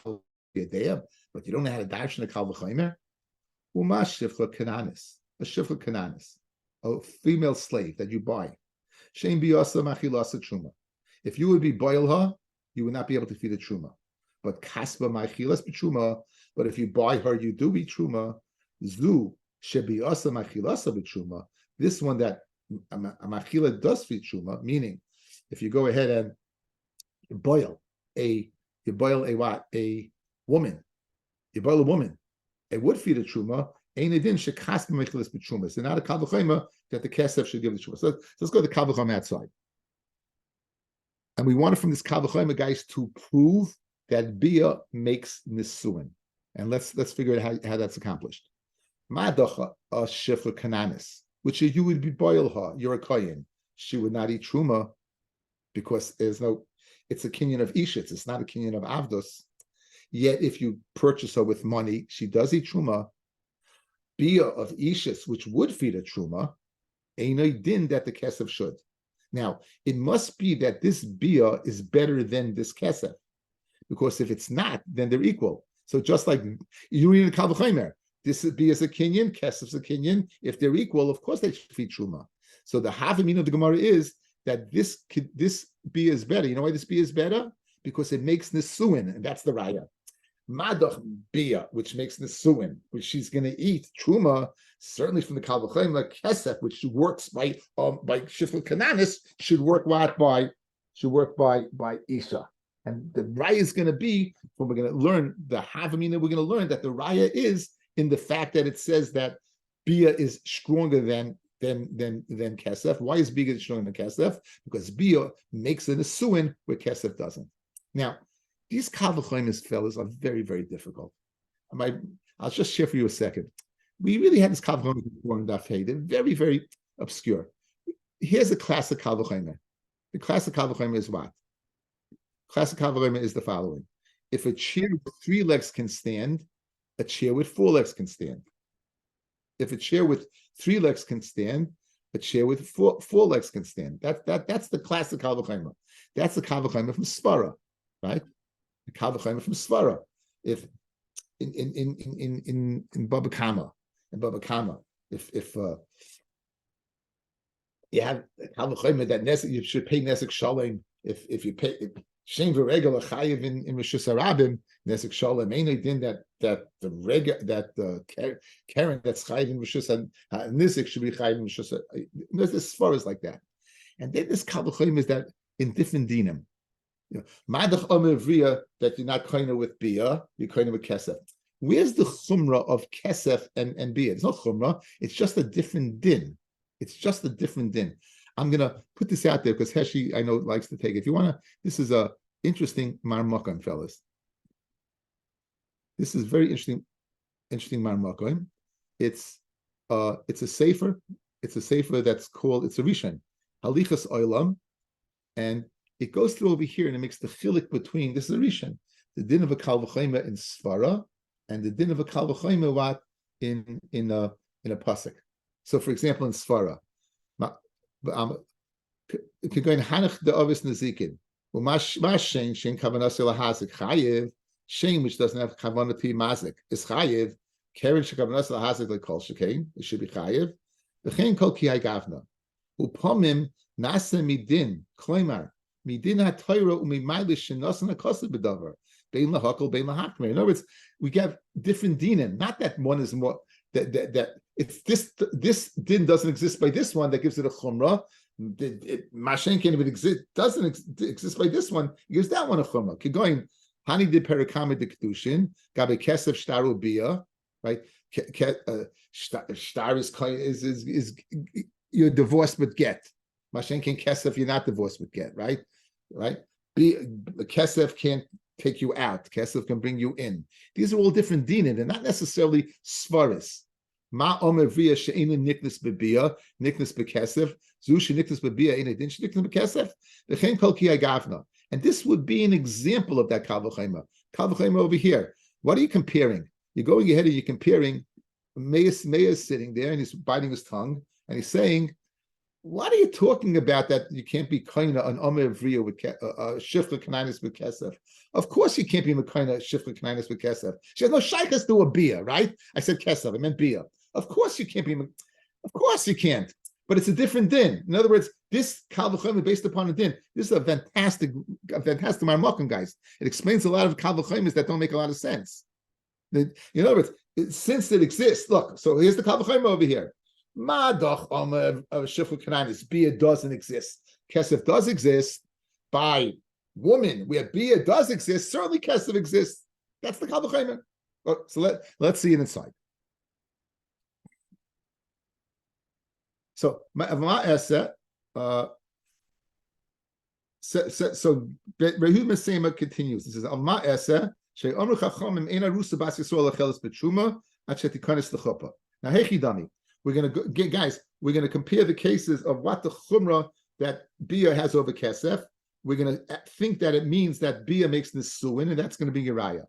but you don't know how to darshan a Kal V'Chomer. Umash Shifcha Kananis, a Shifcha Kananis, a female slave that you buy. Shein Biyasa Machilasa Truma. If you would be boil her, you would not be able to feed a Truma. But Kasba Machilas B'Truma, but if you buy her, you do eat Truma. Zu Shebiyasa Machilasa B'Truma. This one that a Machila does feed Truma, meaning if you go ahead and boil a woman. You boil a woman. It would feed a truma. Ein edin shekas b'mechilas b'truma. So not a kal v'chomer that the kesef should give the truma. So let's go to the kal v'chomer outside. And we wanted from this kal v'chomer, guys, to prove that bia makes nisuin. And let's figure out how that's accomplished. Ma'adacha a shifra kananis, which you would be boil her. You're a kohen. She would not eat truma because there's no. it's a kinyan of ishitz. It's not a kinyan of avdos. Yet, if you purchase her with money, she does eat truma. Bia of ishitz, which would feed a truma, ain't din that the kesef should. Now, it must be that this bia is better than this kesef, because if it's not, then they're equal. So just like you read a kal v'chomer, this bia is a kinyan, kesef's a kinyan. If they're equal, of course they should feed truma. So the havamin of the Gemara is that this bia is better. You know why this bia is better? Because it makes nisuin, and that's the raya. Madach bia, which makes nisuin, which she's going to eat truma, certainly from the kal v'chomer kesef, which works by shifra kananis, should work by isha. And the raya is going to be, when we're going to learn the havamina, we're going to learn that the raya is in the fact that it says that bia is stronger than kesef. Why is bia stronger than kesef? Because bia makes it a nisuin where kesef doesn't. Now, these kal v'chomer fellas are very, very difficult. I'll just share for you a second. We really had this kal v'chomer before in Daf Hey. They're very, very obscure. Here's a classic kal v'chomer. The classic kal v'chomer is what? Classic kal v'chomer is the following: if a chair with 3 legs can stand, a chair with 4 legs can stand. If a chair with 3 legs can stand, a chair with four legs can stand. That's the classic kal v'chomer. That's the kal v'chomer from Svara, right? The kal v'chomer from Svara. If in Baba Kama, if you have kal v'chomer that you should pay nesek shalom. If you pay shem v'regel achayiv in Rishus Harabim nesek shalom, ain't din that the karen that's chayiv in Rishus Nisik should be chayiv in Rishus. There's Svaras like that, and then this kal v'chomer is that in different dinim. Madach omer v'ria that you're not koina with bia, you're koina with kesef. Where's the chumrah of kesef and bia? It's not chumrah. It's just a different din. It's just a different din. I'm gonna put this out there because Heshi, I know, likes to take it. If you wanna, this is a interesting marmakan, fellas. This is very interesting marmakan. It's a sefer. It's a sefer that's called, it's a rishon, halichas olam, and it goes through over here and it makes the chilik between, this is a rishon, the din of a kal v'chomer in Svara and the din of a kal v'chomer what in a pasuk. So, for example, in Svara, if you're going hanach the ovis nezikin, well, mash shein kavanas lahazik chayiv, shein which doesn't have kavanah to mazik is chayiv. Karen shekavanas lahazik like kol shekain, it should be chayiv. V'chein kol ki gavna upomim nasa midin kloimar midin ha'toira umimaylish shenasan hakosav b'davar bein lahakol bein lahakmer. In other words, we have different dinim. Not that one is more that it's this din doesn't exist by this one that gives it a chumrah. Mashen can even exist doesn't exist by this one, it gives that one a chumrah. Kegoin hani de perakama de Kidushin gabe kesef shtaru bia, right? Shtar is you're divorced but get. Mashen can kesef, you're not divorced but get, right? The kesef can't take you out. Kesef can bring you in. These are all different dinim. They're not necessarily svaris. Ma omer via she'enin niknas bebia, niknas bekesef. Zu she'niknas bebia ein edin she'niknas bekesef. V'chein kol ki agavna. And this would be an example of that kal v'chomer. Kal v'chomer over here. What are you comparing? You're going ahead and you're comparing. Meir is sitting there and he's biting his tongue and he's saying, "What are you talking about that you can't be kaina an omer vria with shifra kananis with kesef? Of course you can't be kaina shifra kananis with kesef. She has no shaykhs to a bia, right? I said kesef, I meant bia. Of course you can't be. Of course you can't. But it's a different din. In other words, this kal v'chomer based upon a din. This is a fantastic marmakan, guys. It explains a lot of kal v'chomers that don't make a lot of sense. In other words, since it exists, look. So here's the kal v'chomer over here. Madach omer shifra kananis. Bia doesn't exist. Kesef does exist by woman. Where bia does exist, certainly kesef exists. That's the kal v'chomer. So let's see it inside. So Rehud Mesema continues. He says, "Alma Esa she'omru chachamim ein arusa bas Yisrael acheles b'tshuma ad shetikanis l'chuppah." Now, hechidami, we're going to compare the cases of what the chumrah that bia has over kesef we're going to think that it means that bia makes nisuin, and that's going to be Uriah.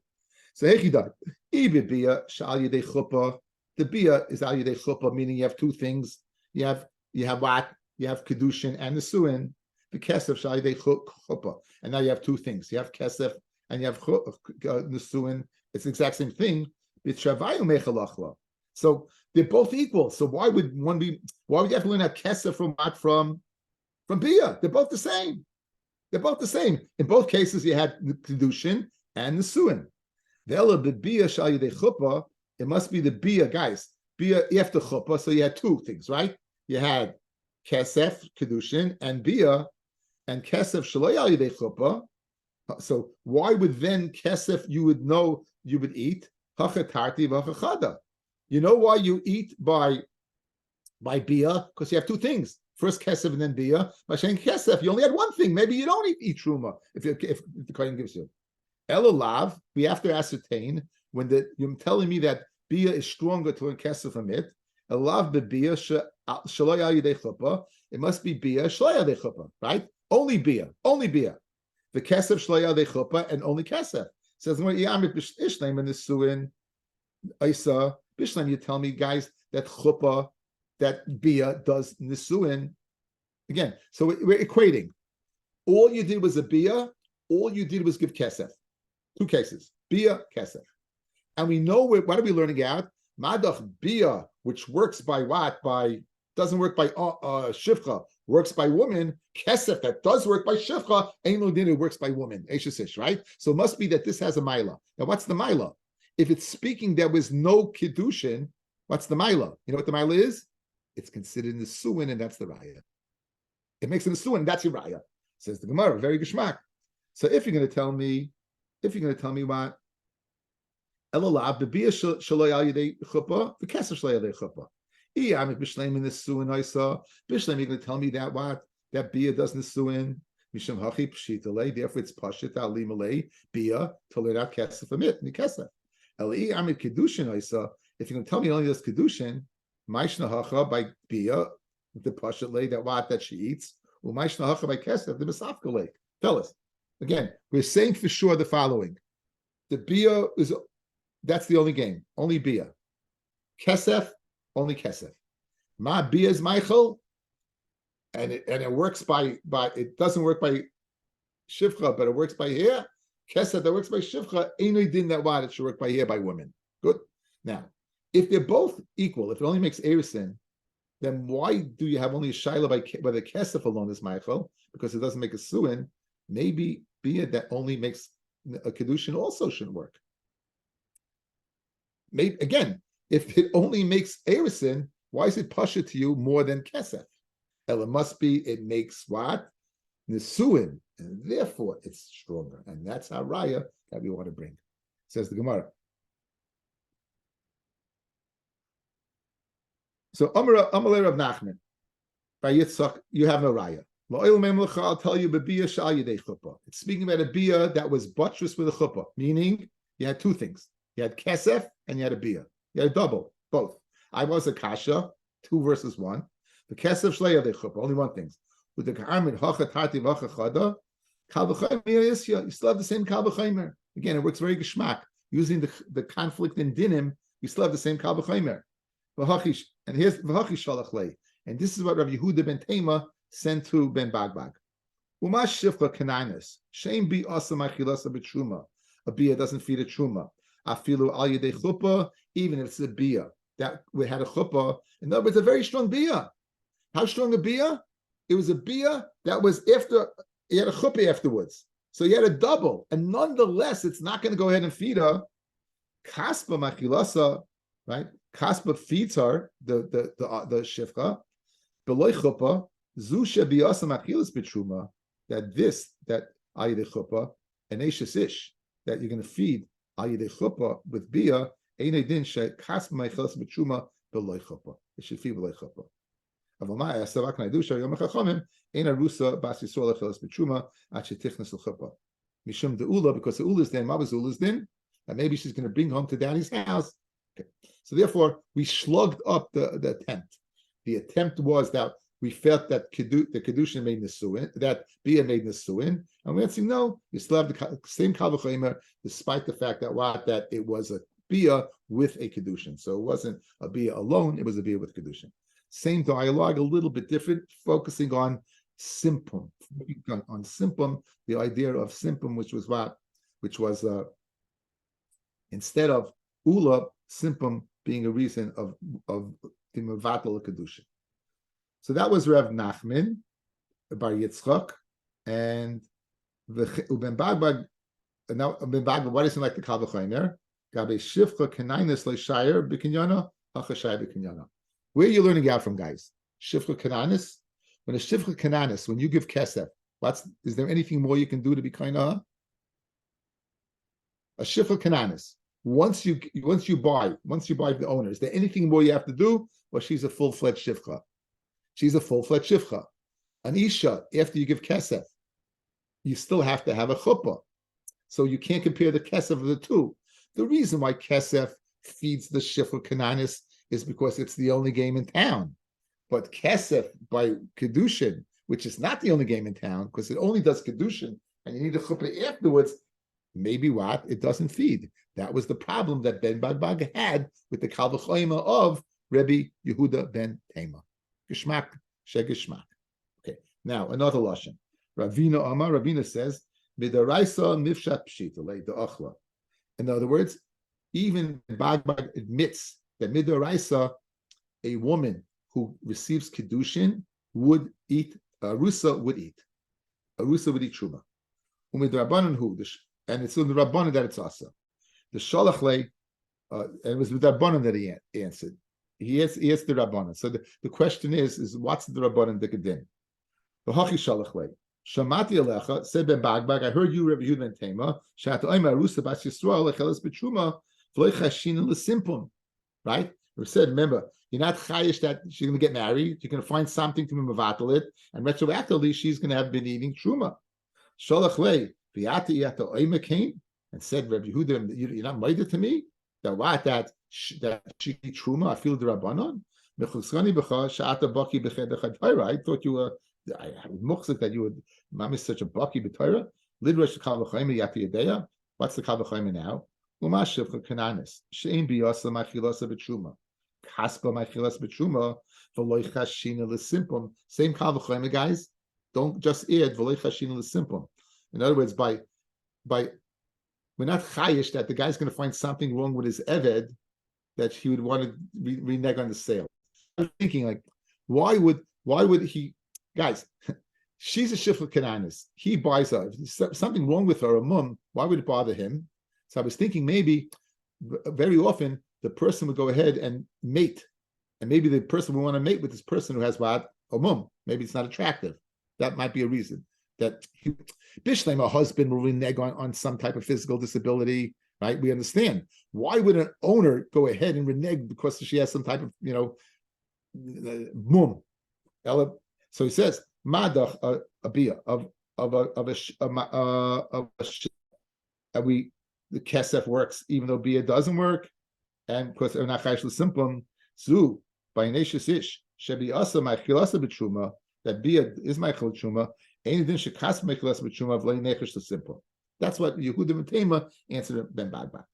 So hechidai, ibi bia shal yedei chuppah. The bia is al yedei chuppah, meaning you have two things. You have what? You have Kidushin and nisuin. The kesef shal yedei chuppah, and now you have two things. You have kesef and you have nisuin. It's the exact same thing. So they're both equal. So why would you have to learn that kesef from bia? They're both the same. They're both the same. In both cases, you had the Kidushin and the Suin. It must be the Bia, guys. Bia after Chuppah, so you had two things, right? You had Kesef, Kidushin, and Bia, and Kesef Shaloy Yidei Chuppah. So why would then Kesef you would know you would eat? Hachatarti v'hachachada. You know why you eat by Bia? Because you have two things. First kesef and then bia. By saying kesef, you only had one thing. Maybe you don't eat truma if the kohen gives you. Elolav, we have to ascertain when you're telling me that bia is stronger to a kesef from it. Elolav bebia shaloya yidei chuppah. It must be bia shaloya yidei chuppah, right? Only bia. The kesef shaloya yidei chuppah and only kesef. Says when yamit b'ishleim and the suin isa b'ishleim. You tell me, guys, that chuppah, that bia does nisuin again. So we're equating. All you did was a bia. All you did was give kesef. Two cases, bia, kesef. And we know what are we learning out? Madach bia, which works by what? Doesn't work by shivcha, works by woman. Kesef that does work by shivcha, ain't no din, it works by woman. Eishesish, right? So it must be that this has a mila. Now, what's the mila? If it's speaking there was no Kidushin, what's the mila? You know what the mila is? It's considered in the suin, and that's the raya. It makes it a suin, that's your raya. Says the Gemara, very geschmack. So if you're going to tell me what, elolav bebia shaloy al yedei chuppah, the kesef shaloy al yedei chuppah. Iyamik b'shleim in the suin oisa. B'shleim, you're going to tell me that what that bia does in the suin. Misham hachi pshitale. Therefore, it's pashit al limalei bia to learn out kesef amit and kesef. El iyamik kedushin oisa. If you're going to tell me only this kedushin. Maishna hacha by bia, the pashat lay that she eats. Well, maishna hacha by kesef, the misafka lay. Fellas, again, we're saying for sure the following: the bia that's the only game, only bia. Kesef, only kesef. Ma bia is Michael, and it works by it doesn't work by shivcha, but it works by here. Kesef that works by shivcha, ain't din that it should work by here by women. Good. Now, if they're both equal, if it only makes Erisin, then why do you have only a shaila by the kesef alone is Michael? Because it doesn't make a suin. Maybe bia that only makes a kedushin also shouldn't work. Maybe again, if it only makes Erisin, why is it pasha to you more than kesef? Well, it must be it makes what? Nisuin, and therefore it's stronger. And that's our raya that we want to bring. Says the Gemara. So Amalei Rav Nachman, by Yitzchak, you have no raya. I'll tell you, bebia shal yedei chuppah. It's speaking about a bia that was buttressed with a chuppah, meaning you had two things. You had kesef and you had a bia. You had a double, both. I was a kasha, 2 versus 1. The kesef shlei yedei chuppah, only one thing. With the karmin hacha tarti vacha chada, kal v'chaymer yisya. You still have the same kal v'chaymer. Again, it works very geschmack. Using the conflict in dinim, you still have the same kal v'chaymer. And here's v'hachish shalach lei. And this is what Rabbi Yehuda ben Tema sent to Ben Bagbag. Umash shifcha kananis. Shame be asam achilasa b'truma. A bia doesn't feed a truma. Afilu al yedei chuppah, even if it's a bia that we had a chuppah. In other words, a very strong bia. How strong a bia? It was a bia that was after, he had a chuppah afterwards. So he had a double. And nonetheless, it's not going to go ahead and feed her. Kaspa machilasa, right? Kaspa feeds her, the shifcha. Beloy chuppah, zu shebiasa machilas b'truma. That ayidei chuppah, an eishes ish, that you're going to feed ayidei chuppah with bia, einay din she kaspa machilas b'truma beloy chuppah. It should feed beloy chuppah. Avamai asavak naidusha yom chachamim ein arusa bas yisrael achilas b'truma at shetichnas l'chuppah. Mishum deula, because the ula is din, mabaz ula is din, and maybe she's going to bring home to Daddy's house. Okay. So therefore, we slugged up the attempt. The attempt was that we felt that the Kidushin made Nisuin, that Bia made Nisuin, and we're saying no, you still have the same Kal V'chomer, despite the fact that it was a Bia with a Kidushin. So it wasn't a Bia alone, it was a Bia with Kidushin. Same dialogue, a little bit different, focusing on Simpum. On Simpum, the idea of Simpum, which was instead of Ula, Simpum being a reason of the Mevatel Kedushin. So that was Rav Nachman Bar Yitzchak, and Uben Bagbag. Now Uben Bagbag, why doesn't like the Kal V'chomer? Gabe Shifcha Kanainis Leishayer B'Kinyana Hachashai B'Kinyana. Where are you learning out from, guys? Shifcha Kanainis. When a Shifcha Kanainis, when you give kesef, is there anything more you can do to be kind of a Shifcha Kanainis? Once you buy the owner, is there anything more you have to do? Or she's a full-fledged Shifcha? She's a full-fledged Shifcha. An Isha, after you give kesef, you still have to have a chuppah. So you can't compare the kesef of the two. The reason why kesef feeds the Shifcha Kanainis is because it's the only game in town. But kesef by Kidushin, which is not the only game in town, because it only does Kidushin, and you need a chuppah afterwards, maybe it doesn't feed. That was the problem that Ben Bagbag had with the Kal V'chomer of Rabbi Yehuda ben Tema. Geschmack, shegishmak. Okay, now another lashon. Ravina says, Midaraisa mifshat pshita the achla. In other words, even Bagbag admits that Midaraisa, a woman who receives Kidushin, would eat, Arusa would eat. Arusa would eat Truma. And it's in the Rabbanan that it's asa. The Shalachle, and it was with the Rabbanan that he answered. He asked the Rabbanan. So the question is what's the Rabbanan Dikadin? The Hachi Shalachle. Shamati Alecha, said Ben Bagbag, I heard you, Rabbi Yehuda ben Tema, Shata Oima Arusa Bas Yisrael, Lecheles B'Truma, V'loi Chashin L'Simpum. Right? We said, remember, you're not chayish that she's going to get married. You're going to find something to mevatel it, and retroactively, she's going to have been eating truma. Sholach lei v'yata yata oima came and said, Rabbi Yehuda, you're not made to me that she eat truma. I feel the rabbanon. I thought you were. I muchzik that you would. Mamish such a baki b'Torah. Lidrash kal v'chayim yata yadeya. What's the kal v'chayim now? Umashiv kananis shein biyasa machilasa b'truma. Kaspa machilas b'truma v'loy chashina l'simpum. Same kal v'chayim, guys. Don't just add v'loy chashina l'simpum. In other words, by we're not chayish that the guy's going to find something wrong with his eved that he would want to renege on the sale. I'm thinking like, why would he, guys? She's a shifra kananis. He buys her. If there's something wrong with her, a mum, why would it bother him? So I was thinking maybe very often the person would go ahead and mate, and maybe the person would want to mate with this person who has what a mum. Maybe it's not attractive. That might be a reason that Bishlem, a husband, will renege on some type of physical disability. Right? We understand. Why would an owner go ahead and renege because she has some type of mum? So he says madach a bia of we the kesef works even though bia doesn't work, and because they're not chayish l'simpum zu by neshus ish shebi asa ma'chilasa b'truma that bia is ma'chil truma ain't din shekas ma'chilasa b'truma v'lei nechesh l'simpum. That's what Yehuda ben Tema answered Ben Bagbag.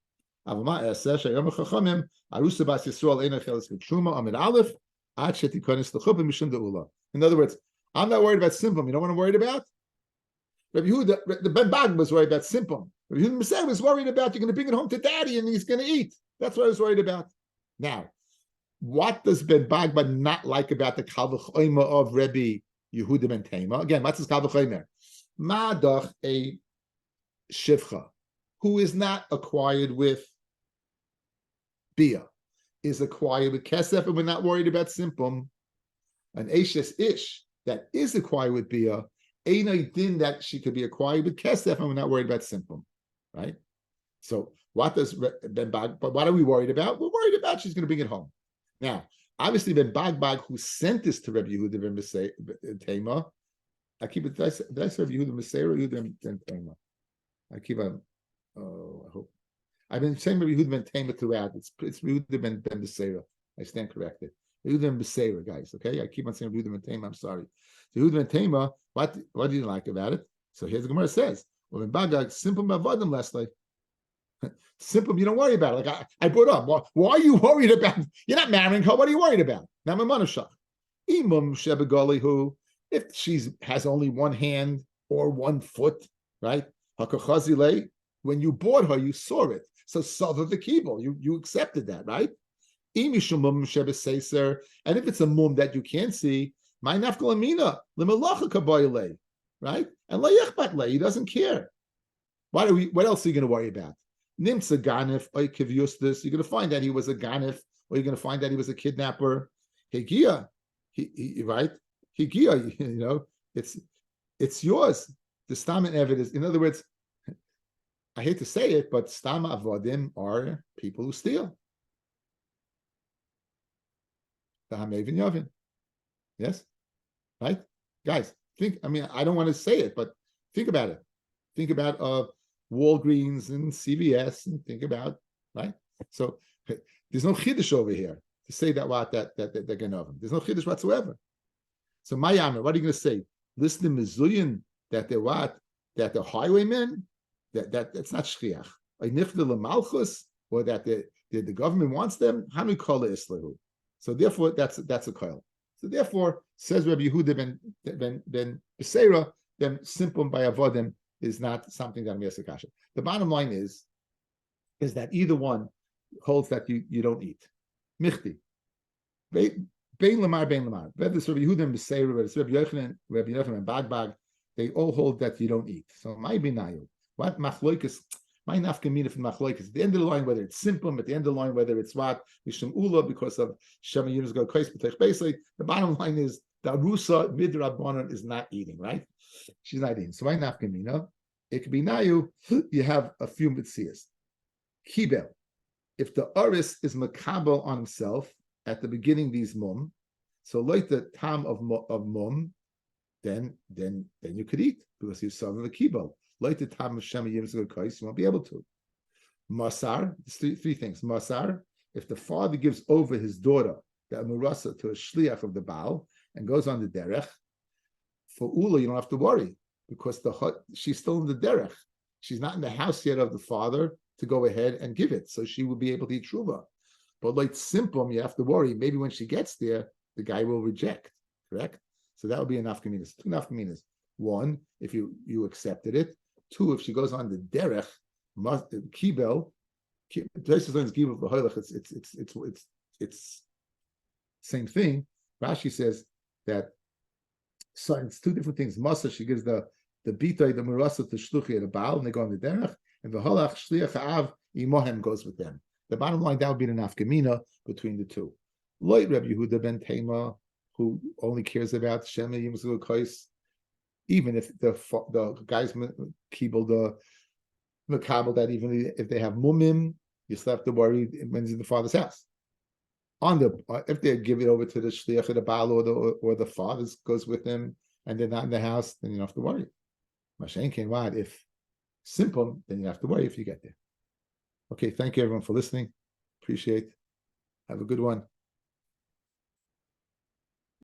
Avama eseh sheyom chachamim arusa bas Yisrael ein acheles b'truma amid aleph ad shetikonis l'chuppah mishum de'ula. In other words, I'm not worried about simpum. You know what I'm worried about? Rabbi Yehuda, the Ben Bagbag was worried about simpum. Rabbi Yehuda was worried about you're going to bring it home to daddy and he's going to eat. That's what I was worried about. Now, what does Ben Bagbag not like about the Kal V'chomer of Rabbi Yehuda ben Tema? Again, what's his Kal V'chomer? Madach a shivcha, who is not acquired with bia, is acquired with kesef, and we're not worried about simpum. An eshes ish that is acquired with bia, ain't a din that she could be acquired with kesef, and we're not worried about simpum, right? So what does Ben Bagbag? But what are we worried about? We're worried about she's going to bring it home. Now, obviously, Ben Bagbag, who sent this to Rabbi Yehuda ben Tema, I keep it. Did I say Rabbi Yehuda or Yehuda ben Tema? I keep on. Oh, I hope I've been saying Rabbi Yehuda ben Tema throughout. It's Yehuda ben Beseira. I stand corrected. Yehudim Beseira, guys. Okay, I keep on saying Yehudim and Tema. I'm sorry. So Yehudim and Tema, what do you like about it? So here's the Gemara says, well, in Bagag, simple mavadim last night. Simple, you don't worry about it. Like I brought up, why are you worried about? You're not marrying her. What are you worried about? Now, Imam Shebegalihu, if she has only one hand or 1 foot, right? Hakachazile, when you bought her, you saw it. So Sava the Kibble, you accepted that, right? And if it's a mum that you can't see, my nafkalamina, limalacha kabayale, right? And layachbatle, he doesn't care. What else are you going to worry about? Nimsa ganif, oikiv, you're going to find that he was a ganif, or you're going to find that he was a kidnapper. Hegia, right? Hegia, it's yours. The stamen evidence. In other words, I hate to say it, but stam avodim are people who steal. The Hamevin Yavin. Yes? Right? Guys, I don't want to say it, but think about it. Think about Walgreens and CVS and think about, right? So there's no chiddush over here to say that they're Genovim. There's no chiddush whatsoever. So Mayamah, what are you going to say? Listen to Mizuyin that they're what? That they're highwaymen? That's not shchiach. Or that the government wants them. Hanu kol islahu. So therefore, that's a koil. So therefore, says Rabbi Yehuda ben Beseira, then simple by avodim is not something that I'm yasakasha. The bottom line is that either one holds that you don't eat. Michti. Bein lamar. Whether it's Rabbi Yehuda ben Beseira, whether it's Rabbi Yochanan and Bagbag, they all hold that you don't eat. So my binayu. What machloikas? My nafkamina from machloikas. At the end of the line, whether it's simple, at the end of the line, whether it's what mishum ula because of shema yunus go kais b'tech. Basically, the bottom line is the arusa midrabanan is not eating, right? She's not eating. So my nafkamina, it could be nayu. You have a few mitzias. Kibel, if the aris is makabel on himself at the beginning, these mum, so like the tam of mum, then you could eat because he's serving the kibel. Like the time of Shema Yimzul Kais, you won't be able to. Masar, three things. Masar, if the father gives over his daughter, the Amurasa, to a shliach of the Baal and goes on the derech, for Ula, you don't have to worry because she's still in the derech. She's not in the house yet of the father to go ahead and give it, so she will be able to eat truma. But like simpum, you have to worry. Maybe when she gets there, the guy will reject. Correct? So that would be a nafkaminas. 2 nafkaminas. 1, if you accepted it. 2, if she goes on the derech, kibel, it's same thing. Rashi says that so it's 2 different things. Masa, she gives the bitay, the murasa to shluchi and the baal, and they go on the derech, and the holach shliach av imohem goes with them. The bottom line, that would be the nafkamina between the 2. Loit Rabbi Yehuda ben Tema, who only cares about Shema Yimzul Kais, even if the guys kibble the makabel that even if they have mumim, you still have to worry when it's in the father's house. If they give it over to the shliach of the baal or the father goes with them and they're not in the house, then you don't have to worry. Mashen came out if simple, then you have to worry if you get there. Okay, thank you everyone for listening. Appreciate. Have a good one.